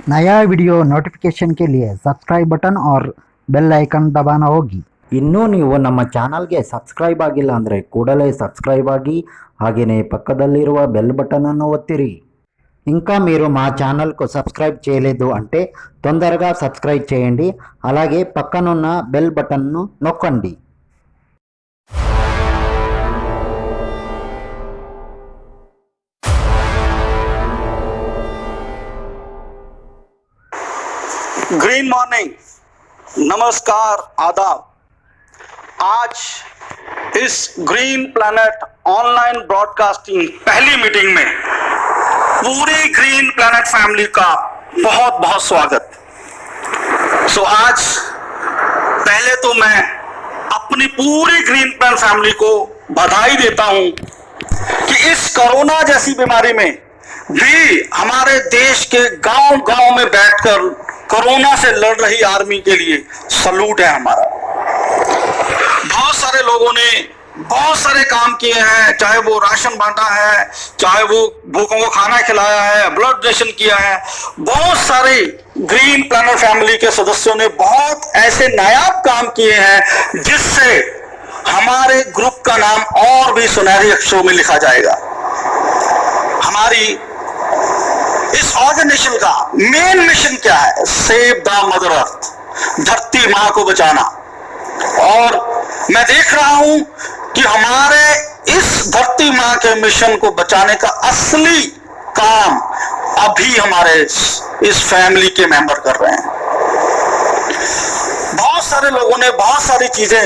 नया video notification के लिए सब्सक्राइब बटन और ಬೆಲ್ ಐಕಾನ್ ದಬಾನ ಹೋಗಿ। ಇನ್ನೂ ನೀವು ನಮ್ಮ ಚಾನಲ್ಗೆ ಸಬ್ಸ್ಕ್ರೈಬ್ ಆಗಿಲ್ಲ ಅಂದರೆ ಕೂಡಲೇ సబ్స్క్రైబ్ ఆగి ಹಾಗೆಯೇ పక్కదಲ್ಲಿರುವ బెల్ బటన్ అನ್ನು ఒత్తిరి। ఇంకా మీరు మా ఛానల్కు సబ్స్క్రైబ్ చేయలేదు అంటే తొందరగా సబ్స్క్రైబ్ చేయండి, అలాగే పక్కనున్న బెల్ బటన్ను నొక్కండి। ग्रीन मॉर्निंग, नमस्कार, आदाब। आज इस ग्रीन प्लैनेट ऑनलाइन ब्रॉडकास्टिंग पहली मीटिंग में पूरी ग्रीन प्लैनेट फैमिली का बहुत बहुत स्वागत। आज पहले तो मैं अपनी पूरी ग्रीन प्लैनेट फैमिली को बधाई देता हूं कि इस कोरोना जैसी बीमारी में भी हमारे देश के गांव-गांव में बैठकर कोरोना से लड़ रही आर्मी के लिए सलूट है हमारा। बहुत सारे लोगों ने बहुत सारे काम किए हैं, चाहे वो राशन बांटा है, चाहे वो भूखों को खाना खिलाया है, ब्लड डोनेशन किया है। बहुत सारे ग्रीन प्लैनेट फैमिली के सदस्यों ने बहुत ऐसे नायाब काम किए हैं जिससे हमारे ग्रुप का नाम और भी सुनहरे अक्षरों में लिखा जाएगा। हमारी इस ऑर्गेनाइजेशन का मेन मिशन क्या है? सेव द मदर अर्थ, धरती मां को बचाना। और मैं देख रहा हूं कि हमारे इस धरती मां के मिशन को बचाने का असली काम अभी हमारे इस फैमिली के मेंबर कर रहे हैं। बहुत सारे लोगों ने बहुत सारी चीजें,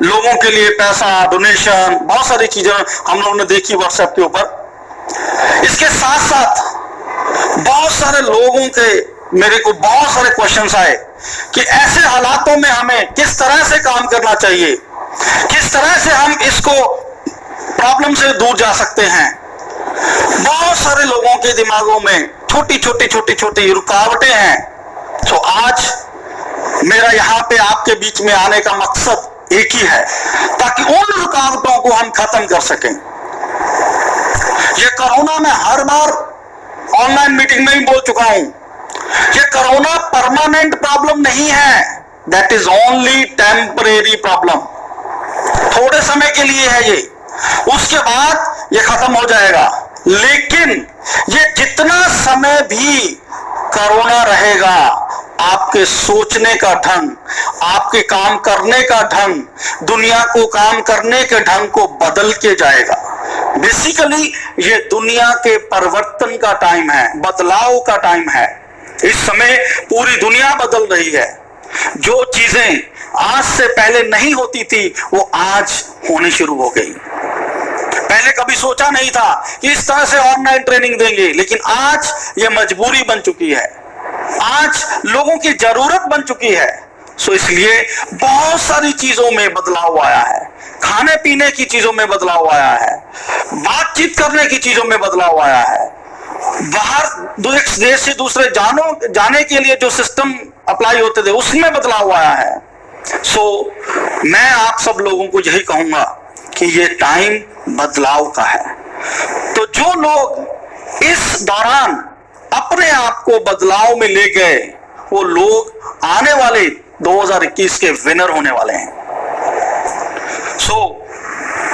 लोगों के लिए पैसा डोनेशन, बहुत सारी चीजें हम लोगों ने देखी व्हाट्सएप के ऊपर। इसके साथ साथ बहुत सारे लोगों के मेरे को बहुत सारे क्वेश्चंस आए कि ऐसे हालातों में हमें किस तरह से काम करना चाहिए, किस तरह से हम इसको प्रॉब्लम से दूर जा सकते हैं। बहुत सारे लोगों के दिमागों में छोटी रुकावटें हैं। आज मेरा यहाँ पे आपके बीच में आने का मकसद एक ही है, ताकि उन रुकावटों को हम खत्म कर सकें। ये कोरोना में हर बार ऑनलाइन मीटिंग में ही बोल चुका हूं, ये कोरोना परमानेंट प्रॉब्लम नहीं है, that is only temporary problem. थोड़े समय के लिए है ये, उसके बाद ये खत्म हो जाएगा। लेकिन ये जितना समय भी कोरोना रहेगा, आपके सोचने का ढंग, आपके काम करने का ढंग, दुनिया को काम करने के ढंग को बदल के जाएगा। बेसिकली ये दुनिया के परिवर्तन का टाइम है, बदलाव का टाइम है। इस समय पूरी दुनिया बदल रही है। जो चीजें आज से पहले नहीं होती थी वो आज होनी शुरू हो गई। पहले कभी सोचा नहीं था कि इस तरह से ऑनलाइन ट्रेनिंग देंगे, लेकिन आज ये मजबूरी बन चुकी है, आज लोगों की जरूरत बन चुकी है। इसलिए बहुत सारी चीजों में बदलाव आया है, खाने पीने की चीजों में बदलाव आया है, बातचीत करने की चीजों में बदलाव आया है, बाहर देश से दूसरे जाने के लिए जो सिस्टम अप्लाई होते थे उसमें बदलाव आया है। मैं आप सब लोगों को यही कहूंगा कि ये टाइम बदलाव का है। तो जो लोग इस दौरान अपने आप को बदलाव में ले गए, वो लोग आने वाले 2021 के विनर होने वाले हैं।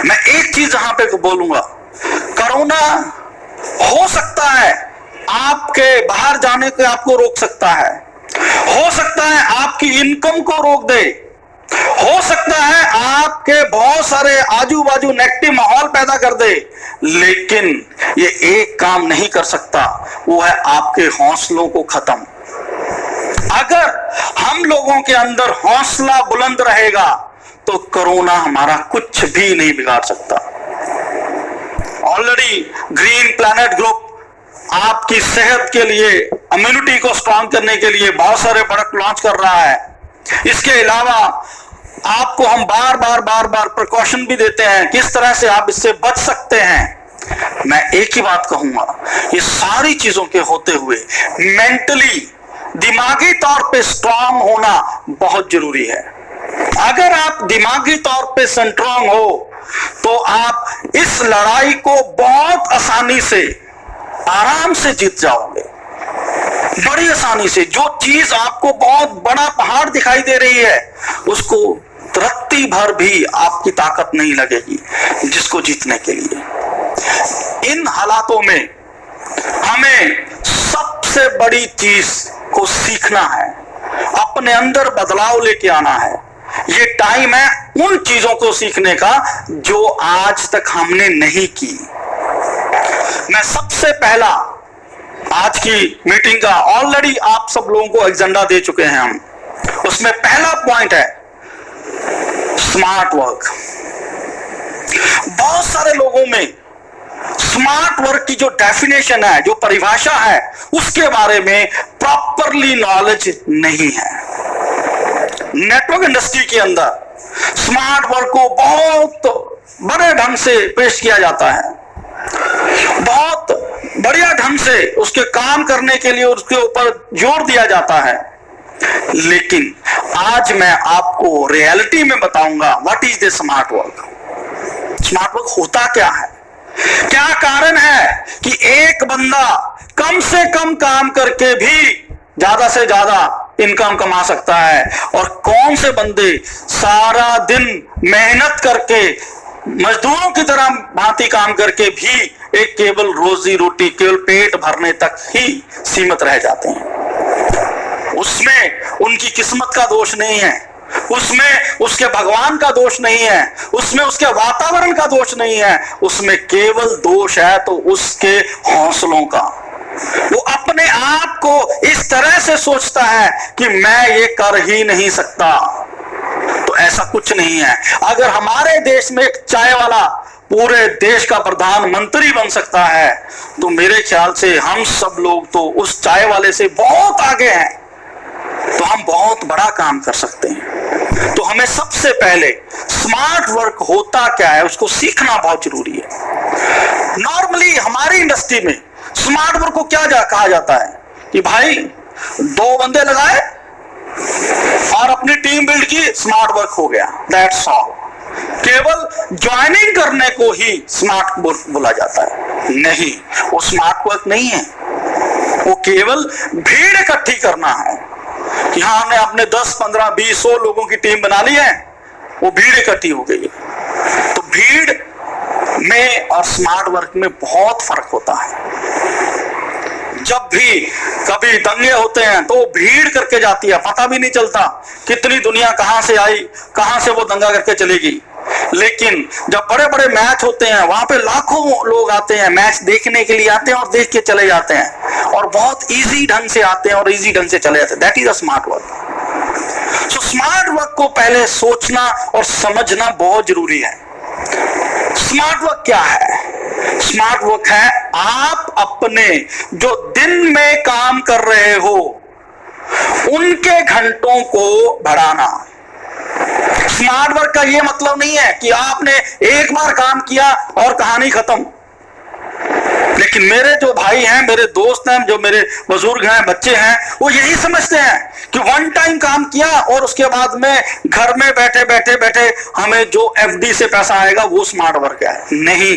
मैं एक चीज यहां पे बोलूंगा, कोरोना हो सकता है आपके बाहर जाने को आपको रोक सकता है, हो सकता है आपकी इनकम को रोक दे, हो सकता है आपके बहुत सारे आजू बाजू नेगेटिव माहौल पैदा कर दे, लेकिन ये एक काम नहीं कर सकता, वो है आपके हौसलों को खत्म। अगर हम लोगों के अंदर हौसला बुलंद रहेगा तो कोरोना हमारा कुछ भी नहीं बिगाड़ सकता। ऑलरेडी ग्रीन प्लैनेट ग्रुप आपकी सेहत के लिए, इम्यूनिटी को स्ट्रांग करने के लिए बहुत सारे प्रोडक्ट लॉन्च कर रहा है। इसके अलावा आपको हम बार बार प्रिकॉशन भी देते हैं किस तरह से आप इससे बच सकते हैं। मैं एक ही बात कहूंगा, ये सारी चीजों के होते हुए मेंटली, दिमागी तौर पे स्ट्रांग होना बहुत जरूरी है। अगर आप दिमागी तौर पे स्ट्रांग हो तो आप इस लड़ाई को बहुत आसानी से, आराम से जीत जाओगे। बड़ी आसानी से जो चीज आपको बहुत बड़ा पहाड़ दिखाई दे रही है, उसको रत्ती भर भी आपकी ताकत नहीं लगेगी जिसको जीतने के लिए। इन हालातों में हमें सबसे बड़ी चीज को सीखना है, अपने अंदर बदलाव लेके आना है। ये टाइम है उन चीजों को सीखने का जो आज तक हमने नहीं की। मैं सबसे पहला आज की मीटिंग का ऑलरेडी आप सब लोगों को एजेंडा दे चुके हैं हम, उसमें पहला पॉइंट है स्मार्ट वर्क। बहुत सारे लोगों में स्मार्ट वर्क की जो डेफिनेशन है, जो परिभाषा है, उसके बारे में प्रॉपरली नॉलेज नहीं है। नेटवर्क इंडस्ट्री के अंदर स्मार्ट वर्क को बहुत बड़े ढंग से पेश किया जाता है, बहुत बढ़िया ढंग से उसके काम करने के लिए उसके ऊपर जोर दिया जाता है। लेकिन आज मैं आपको रियलिटी में बताऊंगा what is the smart work. Smart work होता क्या है, क्या कारण है कि एक बंदा कम से कम काम करके भी ज्यादा से ज्यादा इनकम कमा सकता है, और कौन से बंदे सारा दिन मेहनत करके मजदूरों की तरह भांति काम करके भी एक केवल रोजी रोटी, केवल पेट भरने तक ही सीमित रह जाते हैं। उसमें उनकी किस्मत का दोष नहीं है, उसमें उसके भगवान का दोष नहीं है, उसमें उसके वातावरण का दोष नहीं है, उसमें केवल दोष है तो उसके हौसलों का। वो अपने आप को इस तरह से सोचता है कि मैं ये कर ही नहीं सकता। तो ऐसा कुछ नहीं है। अगर हमारे देश में एक चाय वाला पूरे देश का प्रधानमंत्री बन सकता है, तो मेरे ख्याल से हम सब लोग तो उस चाय वाले से बहुत आगे हैं, तो हम बहुत बड़ा काम कर सकते हैं। तो हमें सबसे पहले स्मार्ट वर्क होता क्या है उसको सीखना बहुत जरूरी है। नॉर्मली हमारी इंडस्ट्री में स्मार्ट वर्क को क्या कहा जाता है कि भाई 2 बंदे लगाए और अपनी टीम बिल्ड की, स्मार्ट वर्क हो गया, दैट्स ऑल। केवल ज्वाइनिंग करने को ही स्मार्ट वर्क बोला जाता है। नहीं, वो स्मार्ट वर्क नहीं है, वो केवल भीड़ इकट्ठी करना है कि हाँ हमने अपने 10, 15, 20, 100 लोगों की टीम बना ली है, वो भीड़ इकट्ठी हो गई है। तो भीड़ में और स्मार्ट वर्क में बहुत फर्क होता है। जब भी कभी दंगे होते हैं तो भीड़ करके जाती है, पता भी नहीं चलता कितनी दुनिया कहां से आई, कहां से वो दंगा करके चलेगी। लेकिन जब बड़े बड़े मैच होते हैं वहां पे लाखों लोग आते हैं, मैच देखने के लिए आते हैं और देख के चले जाते हैं, और बहुत इजी ढंग से आते हैं और इजी ढंग से चले जाते हैं। That is a smart work. So smart work को पहले सोचना और समझना बहुत जरूरी है। स्मार्ट वर्क क्या है? स्मार्ट वर्क है आप अपने जो दिन में काम कर रहे हो उनके घंटों को बढ़ाना। स्मार्ट वर्क का ये मतलब नहीं है कि आपने एक बार काम किया और कहानी खत्म। लेकिन मेरे जो भाई हैं, मेरे दोस्त हैं, जो मेरे बुजुर्ग हैं, बच्चे हैं, वो यही समझते हैं कि वन टाइम काम किया और उसके बाद में घर में बैठे बैठे बैठे हमें जो एफडी से पैसा आएगा वो स्मार्ट वर्क है। नहीं,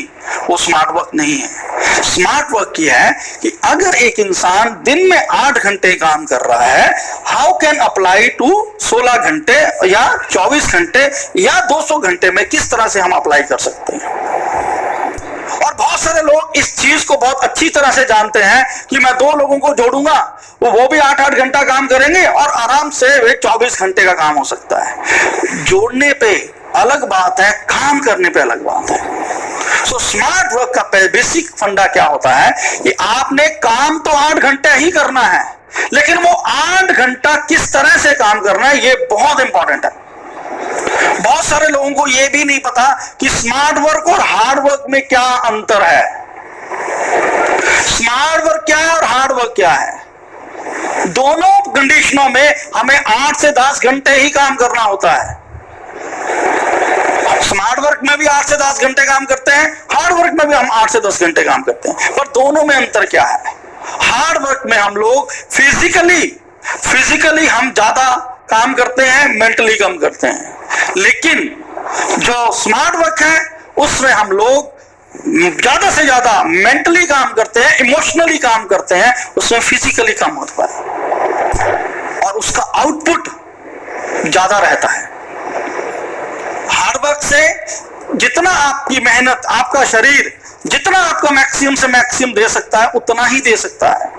वो स्मार्ट वर्क नहीं है। स्मार्ट वर्क ये है कि अगर एक इंसान दिन में 8 घंटे काम कर रहा है, हाउ कैन अप्लाई टू 16 घंटे या 24 घंटे या 200 घंटे में किस तरह से हम अप्लाई कर सकते हैं। और बहुत सारे लोग इस चीज को बहुत अच्छी तरह से जानते हैं कि मैं 2 लोगों को जोड़ूंगा, वो भी 8-8 घंटा काम करेंगे और आराम से वे 24 घंटे का काम हो सकता है। जोड़ने पे अलग बात है, काम करने पे अलग बात है। सो स्मार्ट वर्क का बेसिक फंडा क्या होता है कि आपने काम तो 8 घंटे ही करना है, लेकिन वो 8 घंटा किस तरह से काम करना है ये बहुत इंपॉर्टेंट है। बहुत सारे लोगों को यह भी नहीं पता कि स्मार्ट वर्क और हार्ड वर्क में क्या अंतर है। स्मार्ट वर्क क्या है और हार्ड वर्क क्या है। दोनों कंडीशनों में हमें 8 से 10 घंटे ही काम करना होता है। स्मार्ट वर्क में भी 8 से 10 घंटे काम करते हैं, हार्ड वर्क में भी हम 8 से 10 घंटे काम करते हैं, पर दोनों में अंतर क्या है। हार्ड वर्क में हम लोग फिजिकली हम ज्यादा काम करते हैं, मेंटली कम करते हैं। लेकिन जो स्मार्ट वर्क है उसमें हम लोग ज्यादा से ज्यादा मेंटली काम करते हैं, इमोशनली काम करते हैं, उसमें फिजिकली कम होता है और उसका आउटपुट ज्यादा रहता है। हार्डवर्क से जितना आपकी मेहनत, आपका शरीर जितना आपका मैक्सिमम से मैक्सिमम दे सकता है उतना ही दे सकता है।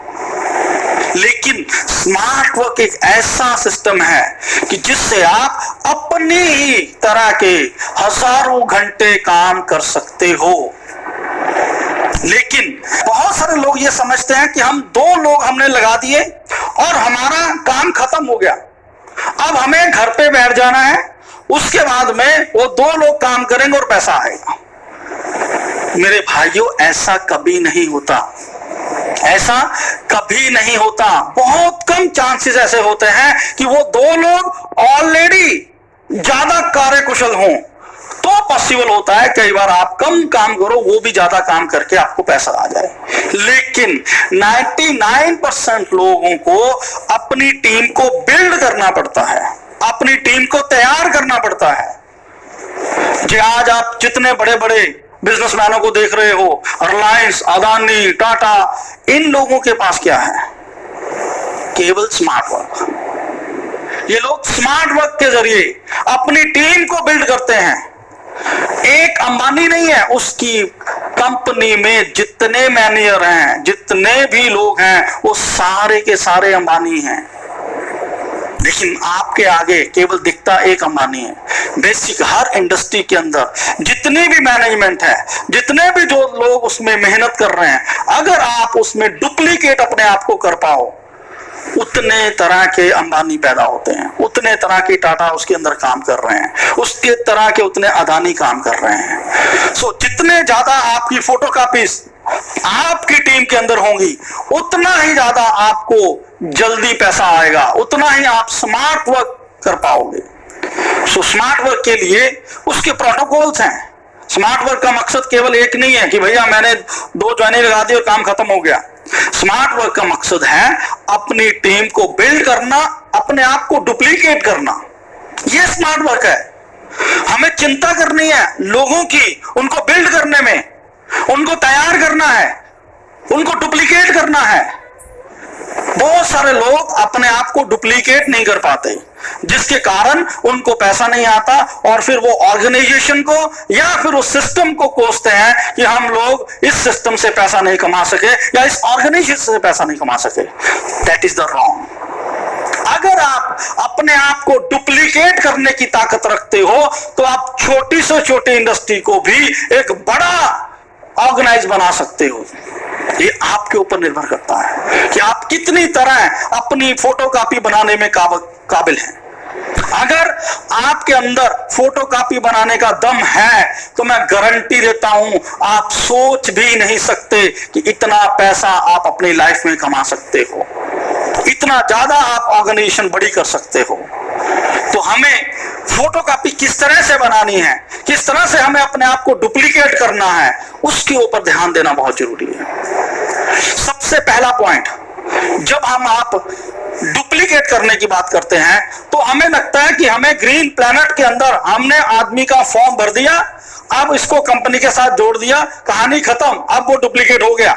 लेकिन स्मार्ट वर्क एक ऐसा सिस्टम है कि जिससे आप अपनी ही तरह के हजारों घंटे काम कर सकते हो। लेकिन बहुत सारे लोग ये समझते हैं कि हम 2 लोग हमने लगा दिए और हमारा काम खत्म हो गया, अब हमें घर पे बैठ जाना है, उसके बाद में वो 2 लोग काम करेंगे और पैसा आएगा। मेरे भाइयों, ऐसा कभी नहीं होता, ऐसा कभी नहीं होता। बहुत कम चांसेस ऐसे होते हैं कि वो 2 लोग ऑलरेडी ज्यादा कार्यकुशल हों, तो पॉसिबल होता है कई बार आप कम काम करो, वो भी ज्यादा काम करके आपको पैसा आ जाए। लेकिन 99% लोगों को अपनी टीम को बिल्ड करना पड़ता है, अपनी टीम को तैयार करना पड़ता है। जो आज आप जितने बड़े बड़े बिजनेसमैनों को देख रहे हो, रिलायंस, अदानी, टाटा, इन लोगों के पास क्या है? केवल स्मार्ट वर्क। ये लोग स्मार्ट वर्क के जरिए अपनी टीम को बिल्ड करते हैं। एक अंबानी नहीं है, उसकी कंपनी में जितने मैनेजर हैं, जितने भी लोग हैं, वो सारे के सारे अंबानी हैं। लेकिन आपके आगे केवल दिखता एक अंबानी है। बेसिक हर इंडस्ट्री के अंदर जितनी भी मैनेजमेंट है, जितने भी जो लोग उसमें मेहनत कर रहे हैं, अगर आप उसमें डुप्लीकेट अपने आप को कर पाओ, उतने तरह के अंबानी पैदा होते हैं, उतने तरह के टाटा उसके अंदर काम कर रहे हैं, उसके तरह के उतने अदानी काम कर रहे हैं। सो जितने ज्यादा आपकी फोटोकॉपीज आपकी टीम के अंदर होंगी, उतना ही ज्यादा आपको जल्दी पैसा आएगा, उतना ही आप स्मार्ट वर्क कर पाओगे। सो स्मार्ट वर्क के लिए उसके प्रोटोकॉल्स हैं। स्मार्ट वर्क का मकसद केवल एक नहीं है कि भैया मैंने 2 ज्वाइनिंग लगा दी और काम खत्म हो गया। स्मार्ट वर्क का मकसद है अपनी टीम को बिल्ड करना, अपने आप को डुप्लीकेट करना। यह स्मार्ट वर्क है। हमें चिंता करनी है लोगों की, उनको बिल्ड करने में, उनको तैयार करना है, उनको डुप्लीकेट करना है। बहुत सारे लोग अपने आप को डुप्लीकेट नहीं कर पाते, जिसके कारण उनको पैसा नहीं आता और फिर वो ऑर्गेनाइजेशन को या फिर उस सिस्टम को कोसते हैं कि हम लोग इस सिस्टम से पैसा नहीं कमा सके या इस ऑर्गेनाइजेशन से पैसा नहीं कमा सके। That is the wrong. अगर आप अपने आप को डुप्लीकेट करने की ताकत रखते हो तो आप छोटी से छोटी इंडस्ट्री को भी एक बड़ा ऑर्गेनाइज बना सकते हो। ये आपके ऊपर निर्भर करता है कि आप कितनी तरह अपनी फोटोकॉपी बनाने में काबिल हैं। अगर आपके अंदर फोटोकॉपी बनाने का दम है तो मैं गारंटी देता हूं आप सोच भी नहीं सकते कि इतना पैसा आप अपनी लाइफ में कमा सकते हो, इतना ज्यादा आप ऑर्गेनाइजेशन बड़ी कर सकते हो। तो हमें फोटोकॉपी किस तरह से बनानी है, किस तरह से हमें अपने आप को डुप्लीकेट करना है, उसके ऊपर ध्यान देना बहुत जरूरी है। सबसे पहला पॉइंट, जब हम आप डुप्लीकेट करने की बात करते हैं तो हमें लगता है कि हमें ग्रीन प्लैनेट के अंदर हमने आदमी का फॉर्म भर दिया, अब इसको कंपनी के साथ जोड़ दिया, कहानी खत्म, अब वो डुप्लीकेट हो गया।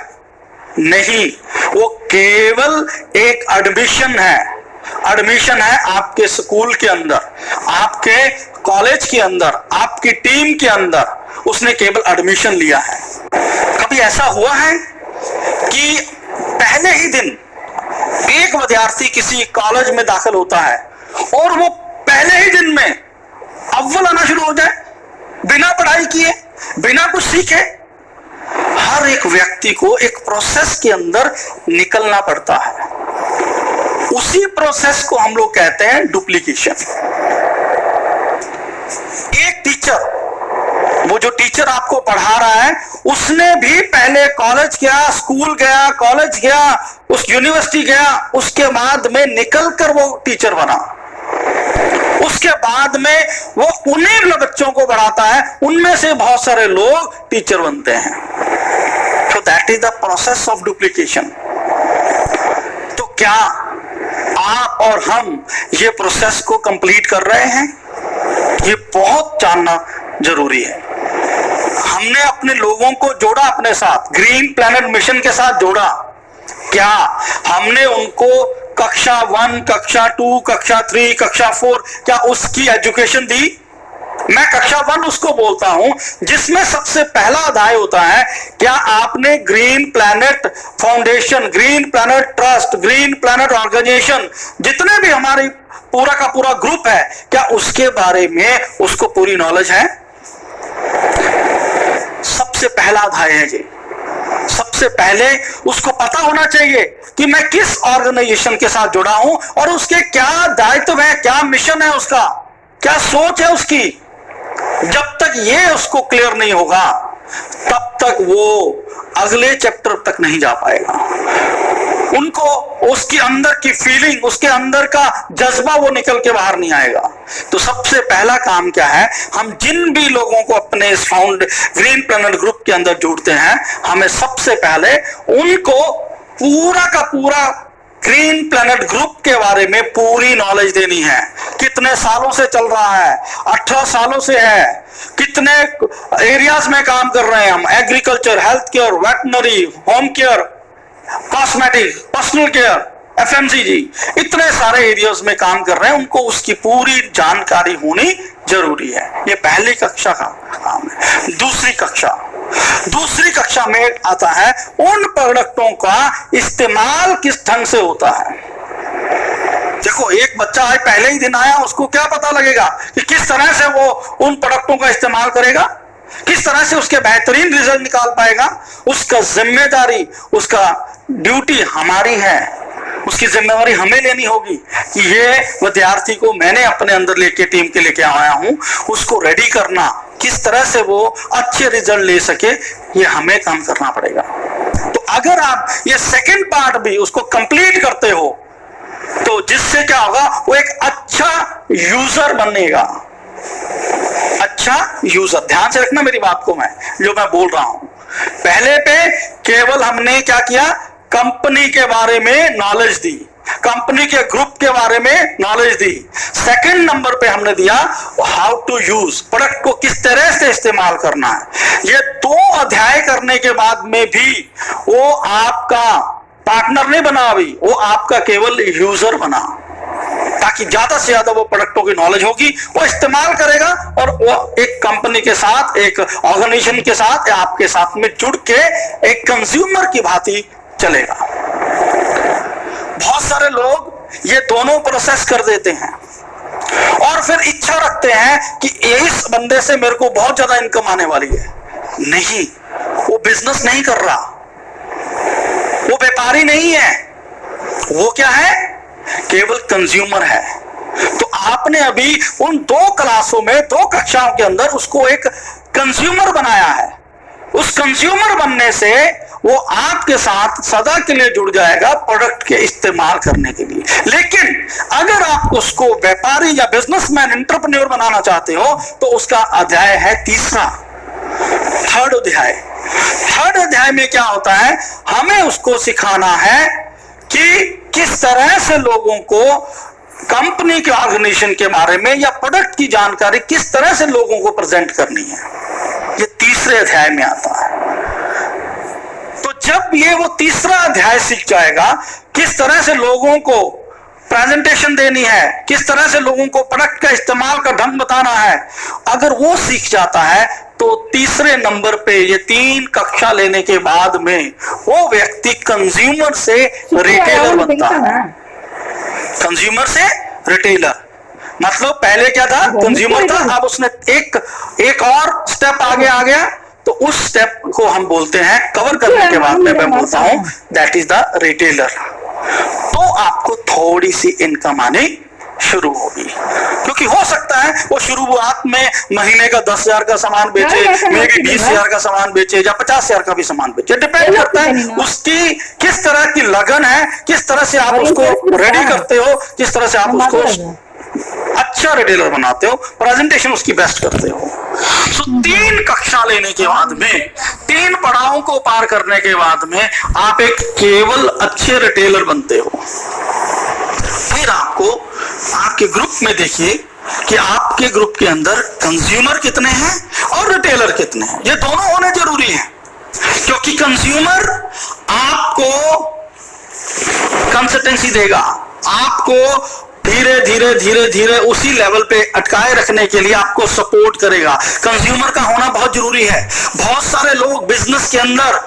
नहीं, वो केवल एक एडमिशन है। एडमिशन है आपके स्कूल के अंदर, आपके कॉलेज के अंदर, आपकी टीम के अंदर, उसने केवल एडमिशन लिया है। कभी ऐसा हुआ है कि पहले ही दिन एक विद्यार्थी किसी कॉलेज में दाखिल होता है और वो पहले ही दिन में अव्वल आना शुरू हो जाए, बिना पढ़ाई किए, बिना कुछ सीखे? हर एक व्यक्ति को एक प्रोसेस के अंदर निकलना पड़ता है। उसी प्रोसेस को हम लोग कहते हैं डुप्लीकेशन। एक टीचर, वो जो टीचर आपको पढ़ा रहा है, उसने भी पहले कॉलेज गया, स्कूल गया, कॉलेज गया, उस यूनिवर्सिटी गया, उसके बाद में निकलकर वो टीचर बना। उसके बाद में वो उन्हीं बच्चों को पढ़ाता है, उनमें से बहुत सारे लोग टीचर बनते हैं। तो that is the process of duplication. तो क्या आप और हम ये प्रोसेस को कंप्लीट कर रहे हैं? ये बहुत जानना जरूरी है। हमने अपने लोगों को जोड़ा अपने साथ, ग्रीन प्लैनेट मिशन के साथ जोड़ा। क्या हमने उनको कक्षा 1, कक्षा 2, कक्षा 3, कक्षा 4 क्या उसकी एजुकेशन दी? मैं कक्षा 1 उसको बोलता हूं जिसमें सबसे पहला अध्याय होता है, क्या आपने green planet foundation, green planet trust, green planet organisation, जितने भी हमारी पूरा का पूरा ग्रुप है, क्या उसके बारे में उसको पूरी नॉलेज है? सबसे पहला अध्याय है ये। सबसे पहले उसको पता होना चाहिए कि मैं किस ऑर्गेनाइजेशन के साथ जुड़ा हूं और उसके क्या दायित्व है, क्या मिशन है, उसका क्या सोच है उसकी। जब तक ये उसको क्लियर नहीं होगा तब तक वो अगले चैप्टर तक नहीं जा पाएगा। उनको उसके अंदर की फीलिंग, उसके अंदर का जज्बा वो निकल के बाहर नहीं आएगा। तो सबसे पहला काम क्या है, हम जिन भी लोगों को अपने इस ग्रीन प्लैनेट ग्रुप के अंदर जोड़ते हैं, हमें सबसे पहले उनको पूरा का पूरा ग्रीन प्लैनेट ग्रुप के बारे में पूरी नॉलेज देनी है। कितने सालों से चल रहा है? 18 सालों से है। कितने एरियाज में काम कर रहे हैं हम? Agriculture, health care, veterinary, home care, cosmetic, personal care, FMCG, इतने सारे एरियाज में काम कर रहे हैं। उनको उसकी पूरी जानकारी होनी जरूरी है। ये पहली कक्षा का काम है। दूसरी कक्षा में आता है उन प्रोडक्टों का इस्तेमाल किस ढंग से होता है। देखो, एक बच्चा आज पहले ही दिन आया, उसको क्या पता लगेगा कि किस तरह से वो उन प्रोडक्टों का इस्तेमाल करेगा, किस तरह से उसके बेहतरीन रिजल्ट निकाल पाएगा। उसका जिम्मेदारी, उसका ड्यूटी हमारी है। उसकी जिम्मेवारी हमें लेनी होगी कि ये विद्यार्थी को मैंने अपने अंदर लेके टीम के लेके आया हूं, उसको रेडी करना, किस तरह से वो अच्छे रिजल्ट ले सके, ये हमें काम करना पड़ेगा। तो अगर आप ये सेकंड पार्ट भी उसको कंप्लीट करते हो तो जिससे क्या होगा, वो एक अच्छा यूजर बनेगा। अच्छा यूजर, ध्यान से रखना मेरी बात को, मैं बोल रहा हूं। पहले पे केवल हमने क्या किया, कंपनी के बारे में नॉलेज दी, कंपनी के ग्रुप के बारे में नॉलेज दी। सेकंड नंबर पे हमने दिया हाउ टू यूज, प्रोडक्ट को किस तरह से इस्तेमाल करना है। ये 2 अध्याय करने के बाद में भी वो आपका पार्टनर नहीं बना, अभी वो आपका केवल यूजर बना, ताकि ज्यादा से ज्यादा वो प्रोडक्टों की नॉलेज होगी, वो इस्तेमाल करेगा और वो एक कंपनी के साथ, एक ऑर्गेनाइजेशन के साथ, आपके साथ में जुड़ के एक कंज्यूमर की भांति चलेगा। बहुत सारे लोग ये दोनों प्रोसेस कर देते हैं और फिर इच्छा रखते हैं कि इस बंदे से मेरे को बहुत ज्यादा इनकम आने वाली है। नहीं, वो बिजनेस नहीं कर रहा, वो व्यापारी नहीं है, वो क्या है, केवल कंज्यूमर है। तो आपने अभी उन 2 क्लासों में, 2 कक्षाओं के अंदर उसको एक कंज्यूमर बनाया है। उस कंज्यूमर बनने से वो आपके साथ सदा के लिए जुड़ जाएगा प्रोडक्ट के इस्तेमाल करने के लिए। लेकिन अगर आप उसको व्यापारी या बिजनेसमैन, एंटरप्रेन्योर बनाना चाहते हो तो उसका अध्याय है तीसरा, थर्ड अध्याय। थर्ड अध्याय में क्या होता है, हमें उसको सिखाना है कि किस तरह से लोगों को कंपनी के ऑर्गेनाइजेशन के बारे में या प्रोडक्ट की जानकारी किस तरह से लोगों को प्रेजेंट करनी है। ये तीसरे अध्याय में आता है। तो जब ये वो तीसरा अध्याय सीख जाएगा, किस तरह से लोगों को प्रेजेंटेशन देनी है, किस तरह से लोगों को प्रोडक्ट का इस्तेमाल का ढंग बताना है, अगर वो सीख जाता है तो तीसरे नंबर पे ये 3 कक्षा लेने के बाद में वो व्यक्ति कंज्यूमर से रिटेलर बनता है। कंज्यूमर से रिटेलर मतलब पहले क्या था, कंज्यूमर था, अब उसने एक और स्टेप आगे आ गया। तो उस स्टेप को हम बोलते हैं, कवर करने के बाद में मैं बोलता हूं दैट इज द रिटेलर। तो आपको थोड़ी सी इनकम आनी शुरू होगी, क्योंकि हो सकता है वो शुरुआत में महीने का 10,000 का सामान बेचे, मे भी 20,000 का सामान बेचे या 50,000 का भी सामान बेचे। डिपेंड करता है उसकी किस तरह की लगन है, किस तरह से आप उसको रेडी करते हो, किस तरह से आप उसको अच्छा रिटेलर बनाते हो, प्रेजेंटेशन उसकी बेस्ट करते हो। सो 3 कक्षा लेने के बाद में, 3 पड़ावों को पार करने के बाद में आप एक केवल अच्छे रिटेलर बनते हो। फिर आपको आपके ग्रुप में देखिए कि आपके ग्रुप के अंदर कंज्यूमर कितने हैं और रिटेलर कितने हैं। ये दोनों होने जरूरी हैं, क्योंकि कंज्यूमर आपको कंसल्टेंसी देगा, आपको धीरे धीरे धीरे धीरे उसी लेवल पे अटकाए रखने के लिए आपको सपोर्ट करेगा। कंज्यूमर का होना बहुत जरूरी है। बहुत सारे लोग बिजनेस के अंदर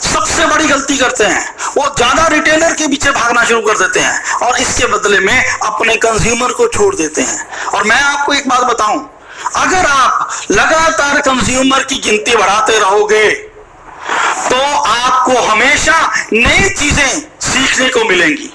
सबसे बड़ी गलती करते हैं, वो ज्यादा रिटेलर के पीछे भागना शुरू कर देते हैं और इसके बदले में अपने कंज्यूमर को छोड़ देते हैं। और मैं आपको एक बात बताऊं, अगर आप लगातार कंज्यूमर की गिनती बढ़ाते रहोगे तो आपको हमेशा नई चीजें सीखने को मिलेंगी,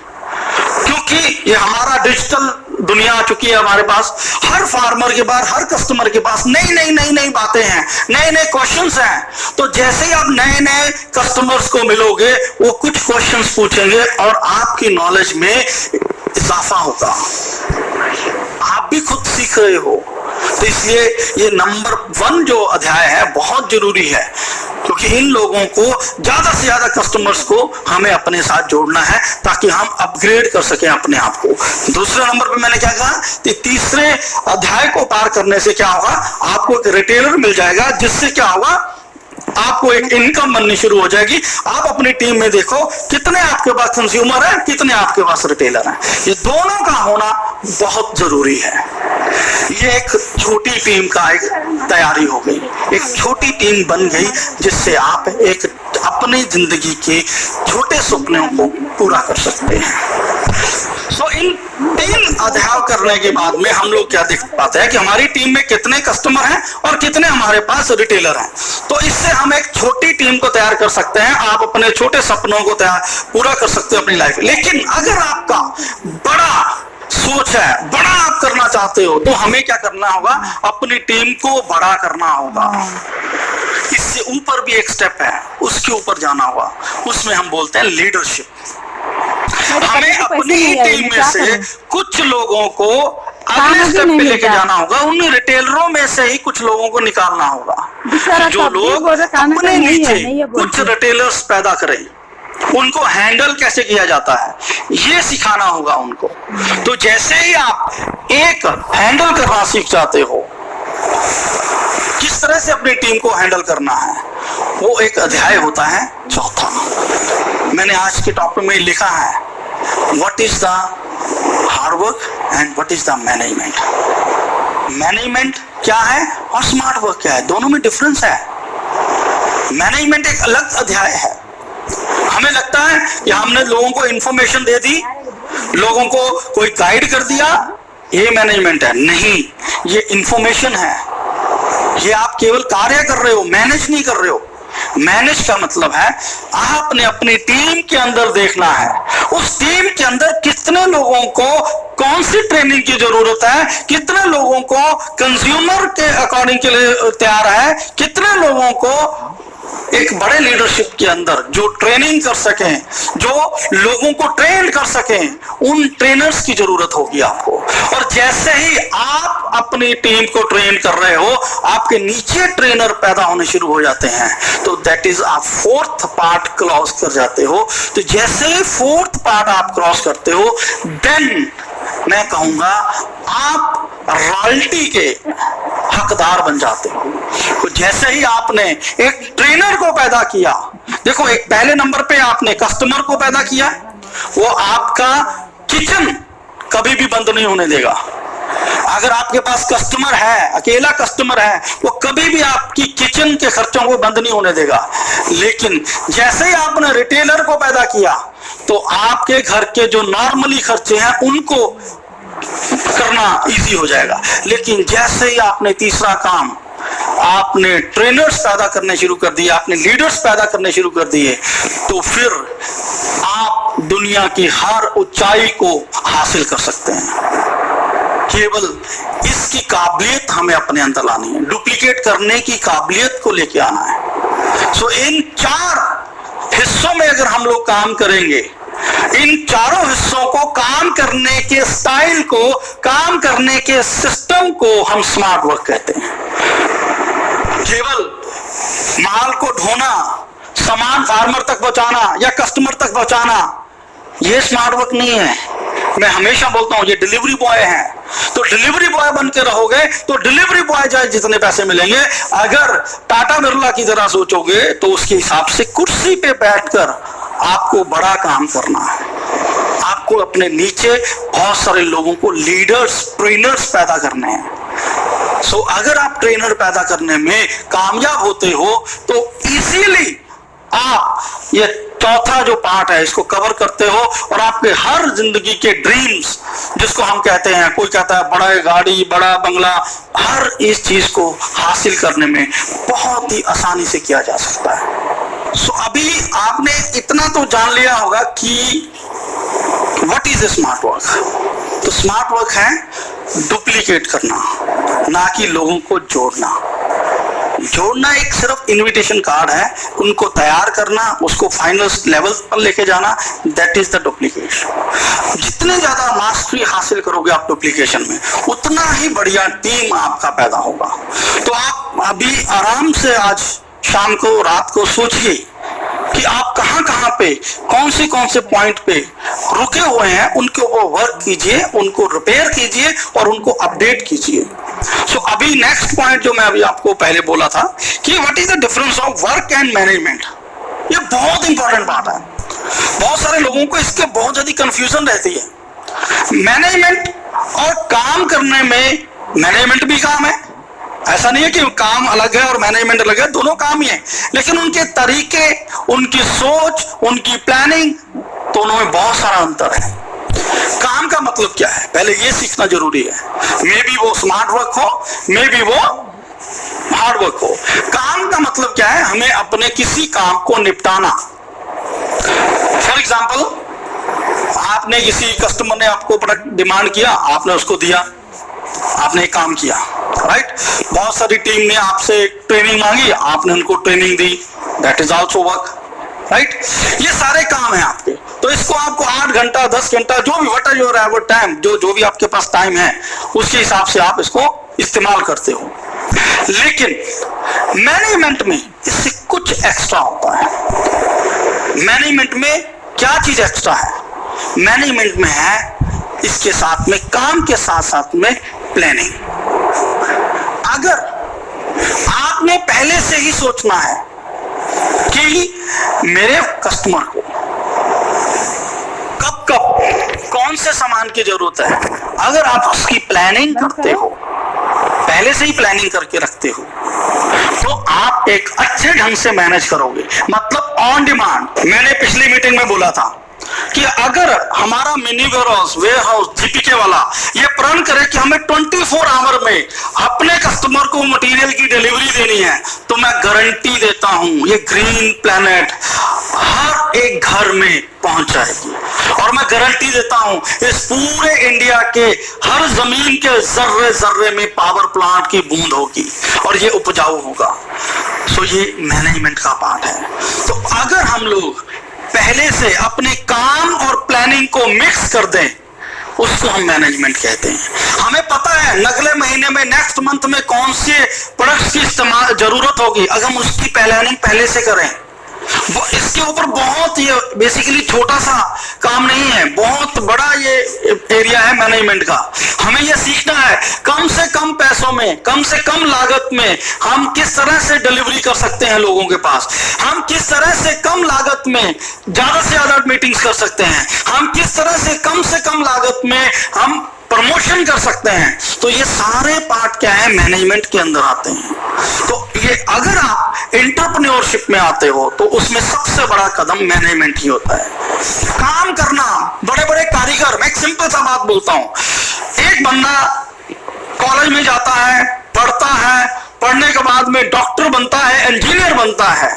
क्योंकि ये हमारा डिजिटल दुनिया आ चुकी है हमारे पास। हर फार्मर के पास, हर कस्टमर के पास नई नई नई नई बातें हैं, नए नए क्वेश्चंस हैं। तो जैसे ही आप नए नए कस्टमर्स को मिलोगे, वो कुछ क्वेश्चंस पूछेंगे और आपकी नॉलेज में इजाफा होगा, आप भी खुद सीख रहे हो। तो इसलिए ये नंबर 1 जो अध्याय है बहुत जरूरी है, क्योंकि इन लोगों को ज्यादा से ज्यादा कस्टमर्स को हमें अपने साथ जोड़ना है ताकि हम अपग्रेड कर सकें अपने आप को। दूसरे नंबर पे मैंने क्या कहा कि तीसरे अध्याय को पार करने से क्या होगा, आपको एक रिटेलर मिल जाएगा, जिससे क्या होगा, आपको एक इनकम बननी शुरू हो जाएगी। आप अपनी टीम में देखो कितने आपके पास कंज्यूमर है, कितने आपके पास रिटेलर हैं। ये दोनों का होना बहुत जरूरी है। ये एक छोटी टीम का एक तैयारी हो गई, एक छोटी टीम बन गई, जिससे आप एक अपनी जिंदगी के छोटे सपनों को पूरा कर सकते हैं। सो इन 3 अध्याय करने के बाद में हम लोग क्या देख पाते हैं कि हमारी टीम में कितने कस्टमर हैं और कितने हमारे पास रिटेलर हैं। तो इससे हम एक छोटी टीम को तैयार कर सकते हैं, आप अपने छोटे सपनों को पूरा कर सकते हो अपनी लाइफ में। लेकिन अगर आपका बड़ा सोच है, बड़ा आप करना चाहते हो, तो हमें क्या करना होगा, अपनी टीम को बड़ा करना होगा। इससे ऊपर भी एक स्टेप है, उसके ऊपर जाना होगा, उसमें हम बोलते हैं लीडरशिप। हमें अपनी टीम में से कुछ लोगों को अगले स्टेप पे लेके जाना होगा, उन रिटेलरों में से ही कुछ लोगों को निकालना होगा। जो लोग अपने नीचे कुछ रिटेलर्स पैदा करें, उनको हैंडल कैसे किया जाता है ये सिखाना होगा उनको। तो जैसे ही आप एक हैंडल करना सीख जाते हो, किस तरह से अपनी टीम को हैंडल करना है, वो एक अध्याय होता है 4था। मैंने आज के टॉपिक में लिखा है, what is the hard work and what is the management. Management क्या है और स्मार्ट वर्क क्या है, दोनों में डिफरेंस है। मैनेजमेंट एक अलग अध्याय है। हमें लगता है कि हमने लोगों को इंफॉर्मेशन दे दी, लोगों को कोई गाइड कर दिया, ये मैनेजमेंट है। नहीं, ये इंफॉर्मेशन है। ये आप केवल कार्य कर रहे हो, मैनेज नहीं कर रहे हो। मैनेज का मतलब है आपने अपनी टीम के अंदर देखना है, उस टीम के अंदर कितने लोगों को कौन सी ट्रेनिंग की जरूरत है, कितने लोगों को कंज्यूमर के अकॉर्डिंग के लिए तैयार है, कितने लोगों को एक बड़े लीडरशिप के अंदर जो ट्रेनिंग कर सकें, जो लोगों को ट्रेन कर सकें, उन ट्रेनर्स की जरूरत होगी आपको। और जैसे ही आप अपनी टीम को ट्रेन कर रहे हो, आपके नीचे ट्रेनर पैदा होने शुरू हो जाते हैं। तो दैट इज आप 4th पार्ट क्रॉस कर जाते हो। तो जैसे ही 4th पार्ट आप क्रॉस करते हो, देन मैं कहूंगा आप रॉयल्टी के हकदार बन जाते हो। तो जैसे ही आपने एक ट्रेनर को पैदा किया, देखो एक पहले नंबर पे आपने कस्टमर को पैदा किया, वो आपका किचन कभी भी बंद नहीं होने देगा। अगर आपके पास कस्टमर है, अकेला कस्टमर है, वो कभी भी आपकी किचन के खर्चों को बंद नहीं होने देगा। लेकिन जैसे ही आपने रिटेलर को पैदा किया, तो आपके घर के जो नॉर्मली खर्चे हैं उनको करना इजी हो जाएगा। लेकिन जैसे ही आपने तीसरा काम, आपने ट्रेनर्स पैदा करने शुरू कर दिए, आपने लीडर्स पैदा करने शुरू कर दिए, तो फिर आप दुनिया की हर ऊंचाई को हासिल कर सकते हैं। केवल इसकी काबिलियत हमें अपने अंदर लानी है, डुप्लीकेट करने की काबिलियत को लेके आना है। सो इन 4 हिस्सों में अगर हम लोग काम करेंगे, इन चारों हिस्सों को, काम करने के स्टाइल को, काम करने के सिस्टम को हम स्मार्ट वर्क कहते हैं। केवल माल को ढोना, सामान फार्मर तक पहुंचाना या कस्टमर तक पहुंचाना, ये स्मार्ट वर्क नहीं है। मैं हमेशा बोलता हूं ये डिलीवरी बॉय हैं, तो डिलीवरी बॉय बन के रहोगे तो डिलीवरी बॉय चाहे जितने पैसे मिलेंगे, अगर टाटा बिरला की तरह सोचोगे तो उसके हिसाब से कुर्सी पे बैठकर आपको बड़ा काम करना है। आपको अपने नीचे बहुत सारे लोगों को लीडर्स, ट्रेनर्स पैदा करने हैं। सो अगर आप ट्रेनर पैदा करने में कामयाब होते हो तो इजीली आप ये चौथा जो पार्ट है इसको कवर करते हो और आपके हर जिंदगी के ड्रीम्स, जिसको हम कहते हैं, कोई कहता है बड़ा गाड़ी, बड़ा बंगला, हर इस चीज को हासिल करने में बहुत ही आसानी से किया जा सकता है। सो अभी आपने इतना तो जान लिया होगा कि व्हाट इज स्मार्ट वर्क। तो स्मार्ट वर्क है डुप्लीकेट करना, ना कि लोगों को जोड़ना। जोड़ना एक सिर्फ इनविटेशन कार्ड है, उनको तैयार करना, उसको फाइनल लेवल पर लेके जाना, दैट इज द डुप्लीकेशन। जितने ज्यादा मास्टरी हासिल करोगे आप डुप्लीकेशन में, उतना ही बढ़िया टीम आपका पैदा होगा। तो आप अभी आराम से आज शाम को, रात को सोचिए कि आप कहां कहां पे, कौन से पॉइंट पे रुके हुए हैं, उनके ऊपर वर्क कीजिए, उनको रिपेयर कीजिए और उनको अपडेट कीजिए। सो अभी नेक्स्ट पॉइंट जो मैं अभी आपको पहले बोला था कि what is the difference of work and management, ये बहुत इंपॉर्टेंट बात है। बहुत सारे लोगों को इसके बहुत ज्यादा कंफ्यूजन रहती है। मैनेजमेंट और काम करने में, मैनेजमेंट भी काम है, ऐसा नहीं है कि काम अलग है और मैनेजमेंट अलग है, दोनों काम ही है, लेकिन उनके तरीके, उनकी सोच, उनकी प्लानिंग, दोनों में बहुत सारा अंतर है। काम का मतलब क्या है, पहले ये सीखना जरूरी है। मे बी वो स्मार्ट वर्क हो, मे बी वो हार्ड वर्क हो। काम का मतलब क्या है, हमें अपने किसी काम को निपटाना। फॉर एग्जाम्पल, आपने किसी कस्टमर ने आपको प्रोडक्ट डिमांड किया, आपने उसको दिया, आपने एक काम किया, राइट। बहुत सारी टीम ने आपसे ट्रेनिंग मांगी, आपने उनको training the, that is also work, right. ये सारे काम है आपके। तो इसको आपको 8 घंटा, 10 घंटा, जो भी what is your ever time, जो भी आपके पास टाइम है, उसके हिसाब से आप इसको इस्तेमाल करते हो। लेकिन मैनेजमेंट में इससे कुछ एक्स्ट्रा होता है। मैनेजमेंट में क्या चीज एक्स्ट्रा है? मैनेजमेंट में है इसके साथ में, काम के साथ साथ में प्लानिंग। अगर आपने पहले से ही सोचना है कि मेरे कस्टमर को कब कब कौन से सामान की जरूरत है, अगर आप उसकी प्लानिंग करते हो, पहले से ही प्लानिंग करके रखते हो, तो आप एक अच्छे ढंग से मैनेज करोगे। मतलब ऑन डिमांड। मैंने पिछली मीटिंग में बोला था कि अगर हमारा मिनी वेयर हाउस जीपीके वाला ये प्रण करे कि हमें 24 आवर में अपने कस्टमर को मटेरियल की डिलीवरी देनी है, तो मैं गारंटी देता हूं ये ग्रीन प्लैनेट हर एक घर में पहुंच जाएगी। और मैं गारंटी देता हूं इस पूरे इंडिया के हर जमीन के जर्रे जर्रे में पावर प्लांट की बूंद होगी और ये उपजाऊ होगा। सो ये मैनेजमेंट का पार्ट है। तो अगर हम लोग पहले से अपने काम और प्लानिंग को मिक्स कर दें, उसको हम मैनेजमेंट कहते हैं। हमें पता है अगले महीने में, नेक्स्ट मंथ में कौन से प्रोडक्ट्स की इस्तेमाल जरूरत होगी, अगर हम उसकी प्लानिंग पहले से करें। वो इसके ऊपर बहुत, ये बेसिकली छोटा सा काम नहीं है, बहुत बड़ा ये एरिया है मैनेजमेंट का। हमें ये सीखना है कम से कम पैसों में, कम से कम लागत में हम किस तरह से डिलीवरी कर सकते हैं लोगों के पास, हम किस तरह से कम लागत में ज्यादा से ज्यादा मीटिंग्स कर सकते हैं, हम किस तरह से कम लागत में हम प्रमोशन कर सकते हैं। तो ये सारे पार्ट क्या है, मैनेजमेंट के अंदर आते हैं। तो ये अगर आप एंटरप्रेन्योरशिप में आते हो तो उसमें सबसे बड़ा कदम मैनेजमेंट ही होता है। काम करना, बड़े बड़े कारीगर, मैं एक सिंपल सा बात बोलता हूं। एक बंदा कॉलेज में जाता है, पढ़ता है, पढ़ने के बाद में डॉक्टर बनता है, इंजीनियर बनता है,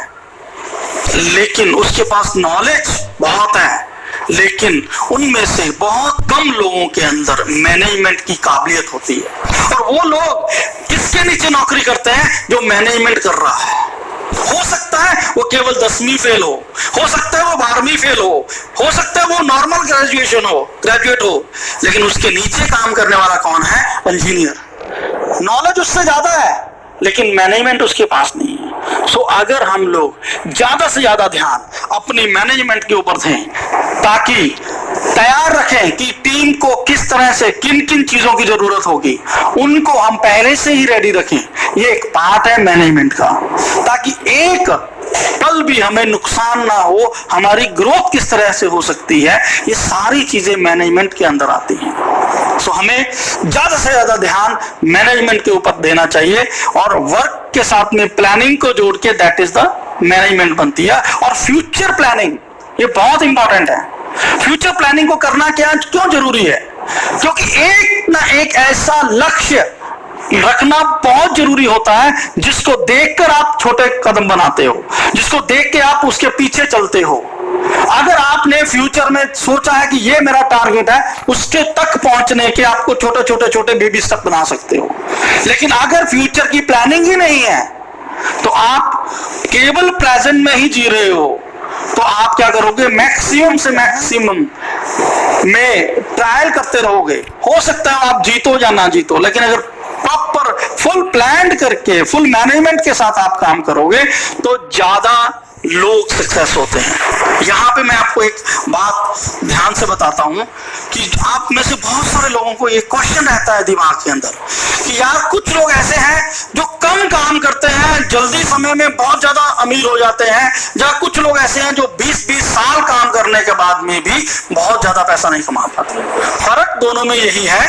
लेकिन उसके पास नॉलेज बहुत है, लेकिन उनमें से बहुत कम लोगों के अंदर मैनेजमेंट की काबिलियत होती है। और वो लोग किसके नीचे नौकरी करते हैं? जो मैनेजमेंट कर रहा है। हो सकता है वो केवल 10वीं फेल हो सकता है वो 12वीं फेल हो सकता है वो नॉर्मल ग्रेजुएट हो, लेकिन उसके नीचे काम करने वाला कौन है? इंजीनियर। नॉलेज उससे ज्यादा है, लेकिन मैनेजमेंट उसके पास नहीं है। सो अगर हम लोग ज्यादा से ज्यादा ध्यान अपनी मैनेजमेंट के ऊपर दें, ताकि तैयार रखें कि टीम को किस तरह से किन किन चीजों की जरूरत होगी, उनको हम पहले से ही रेडी रखें। ये एक पार्ट है मैनेजमेंट का, ताकि एक पल भी हमें नुकसान ना हो, हमारी ग्रोथ किस तरह से हो सकती है, ये सारी चीजें मैनेजमेंट के अंदर आती हैं। सो हमें ज्यादा से ज्यादा ध्यान मैनेजमेंट के ऊपर देना चाहिए, और वर्क के साथ में प्लानिंग को जोड़ के दैट इज द मैनेजमेंट बनती है। और फ्यूचर प्लानिंग ये बहुत इंपॉर्टेंट है। फ्यूचर प्लानिंग को करना क्यों जरूरी है? क्योंकि एक ना एक ऐसा लक्ष्य रखना बहुत जरूरी होता है जिसको देखकर आप छोटे कदम बनाते हो, जिसको देख के आप उसके पीछे चलते हो। अगर आपने फ्यूचर में सोचा है कि ये मेरा टारगेट है, उसके तक पहुंचने के आपको छोटे छोटे छोटे बेबी स्टेप बना सकते हो। लेकिन अगर फ्यूचर की प्लानिंग ही नहीं है तो आप केवल प्रेजेंट में ही जी रहे हो, तो आप क्या करोगे? मैक्सिमम से मैक्सिमम में ट्रायल करते रहोगे। हो सकता है आप जीतो या ना जीतो, लेकिन अगर प्रॉपर फुल प्लान करके फुल मैनेजमेंट के साथ आप काम करोगे तो ज्यादा लोग सक्सेस होते हैं। यहां पे मैं आपको एक बात ध्यान से बताता हूं कि आप में से बहुत सारे लोगों को एक क्वेश्चन रहता है दिमाग के अंदर कि यार कुछ लोग ऐसे हैं जो कम काम करते हैं, जल्दी समय में बहुत ज्यादा अमीर हो जाते हैं, जहां कुछ लोग ऐसे हैं जो 20-20 साल काम करने के बाद में भी बहुत ज्यादा पैसा नहीं कमा पाते। फर्क दोनों में यही है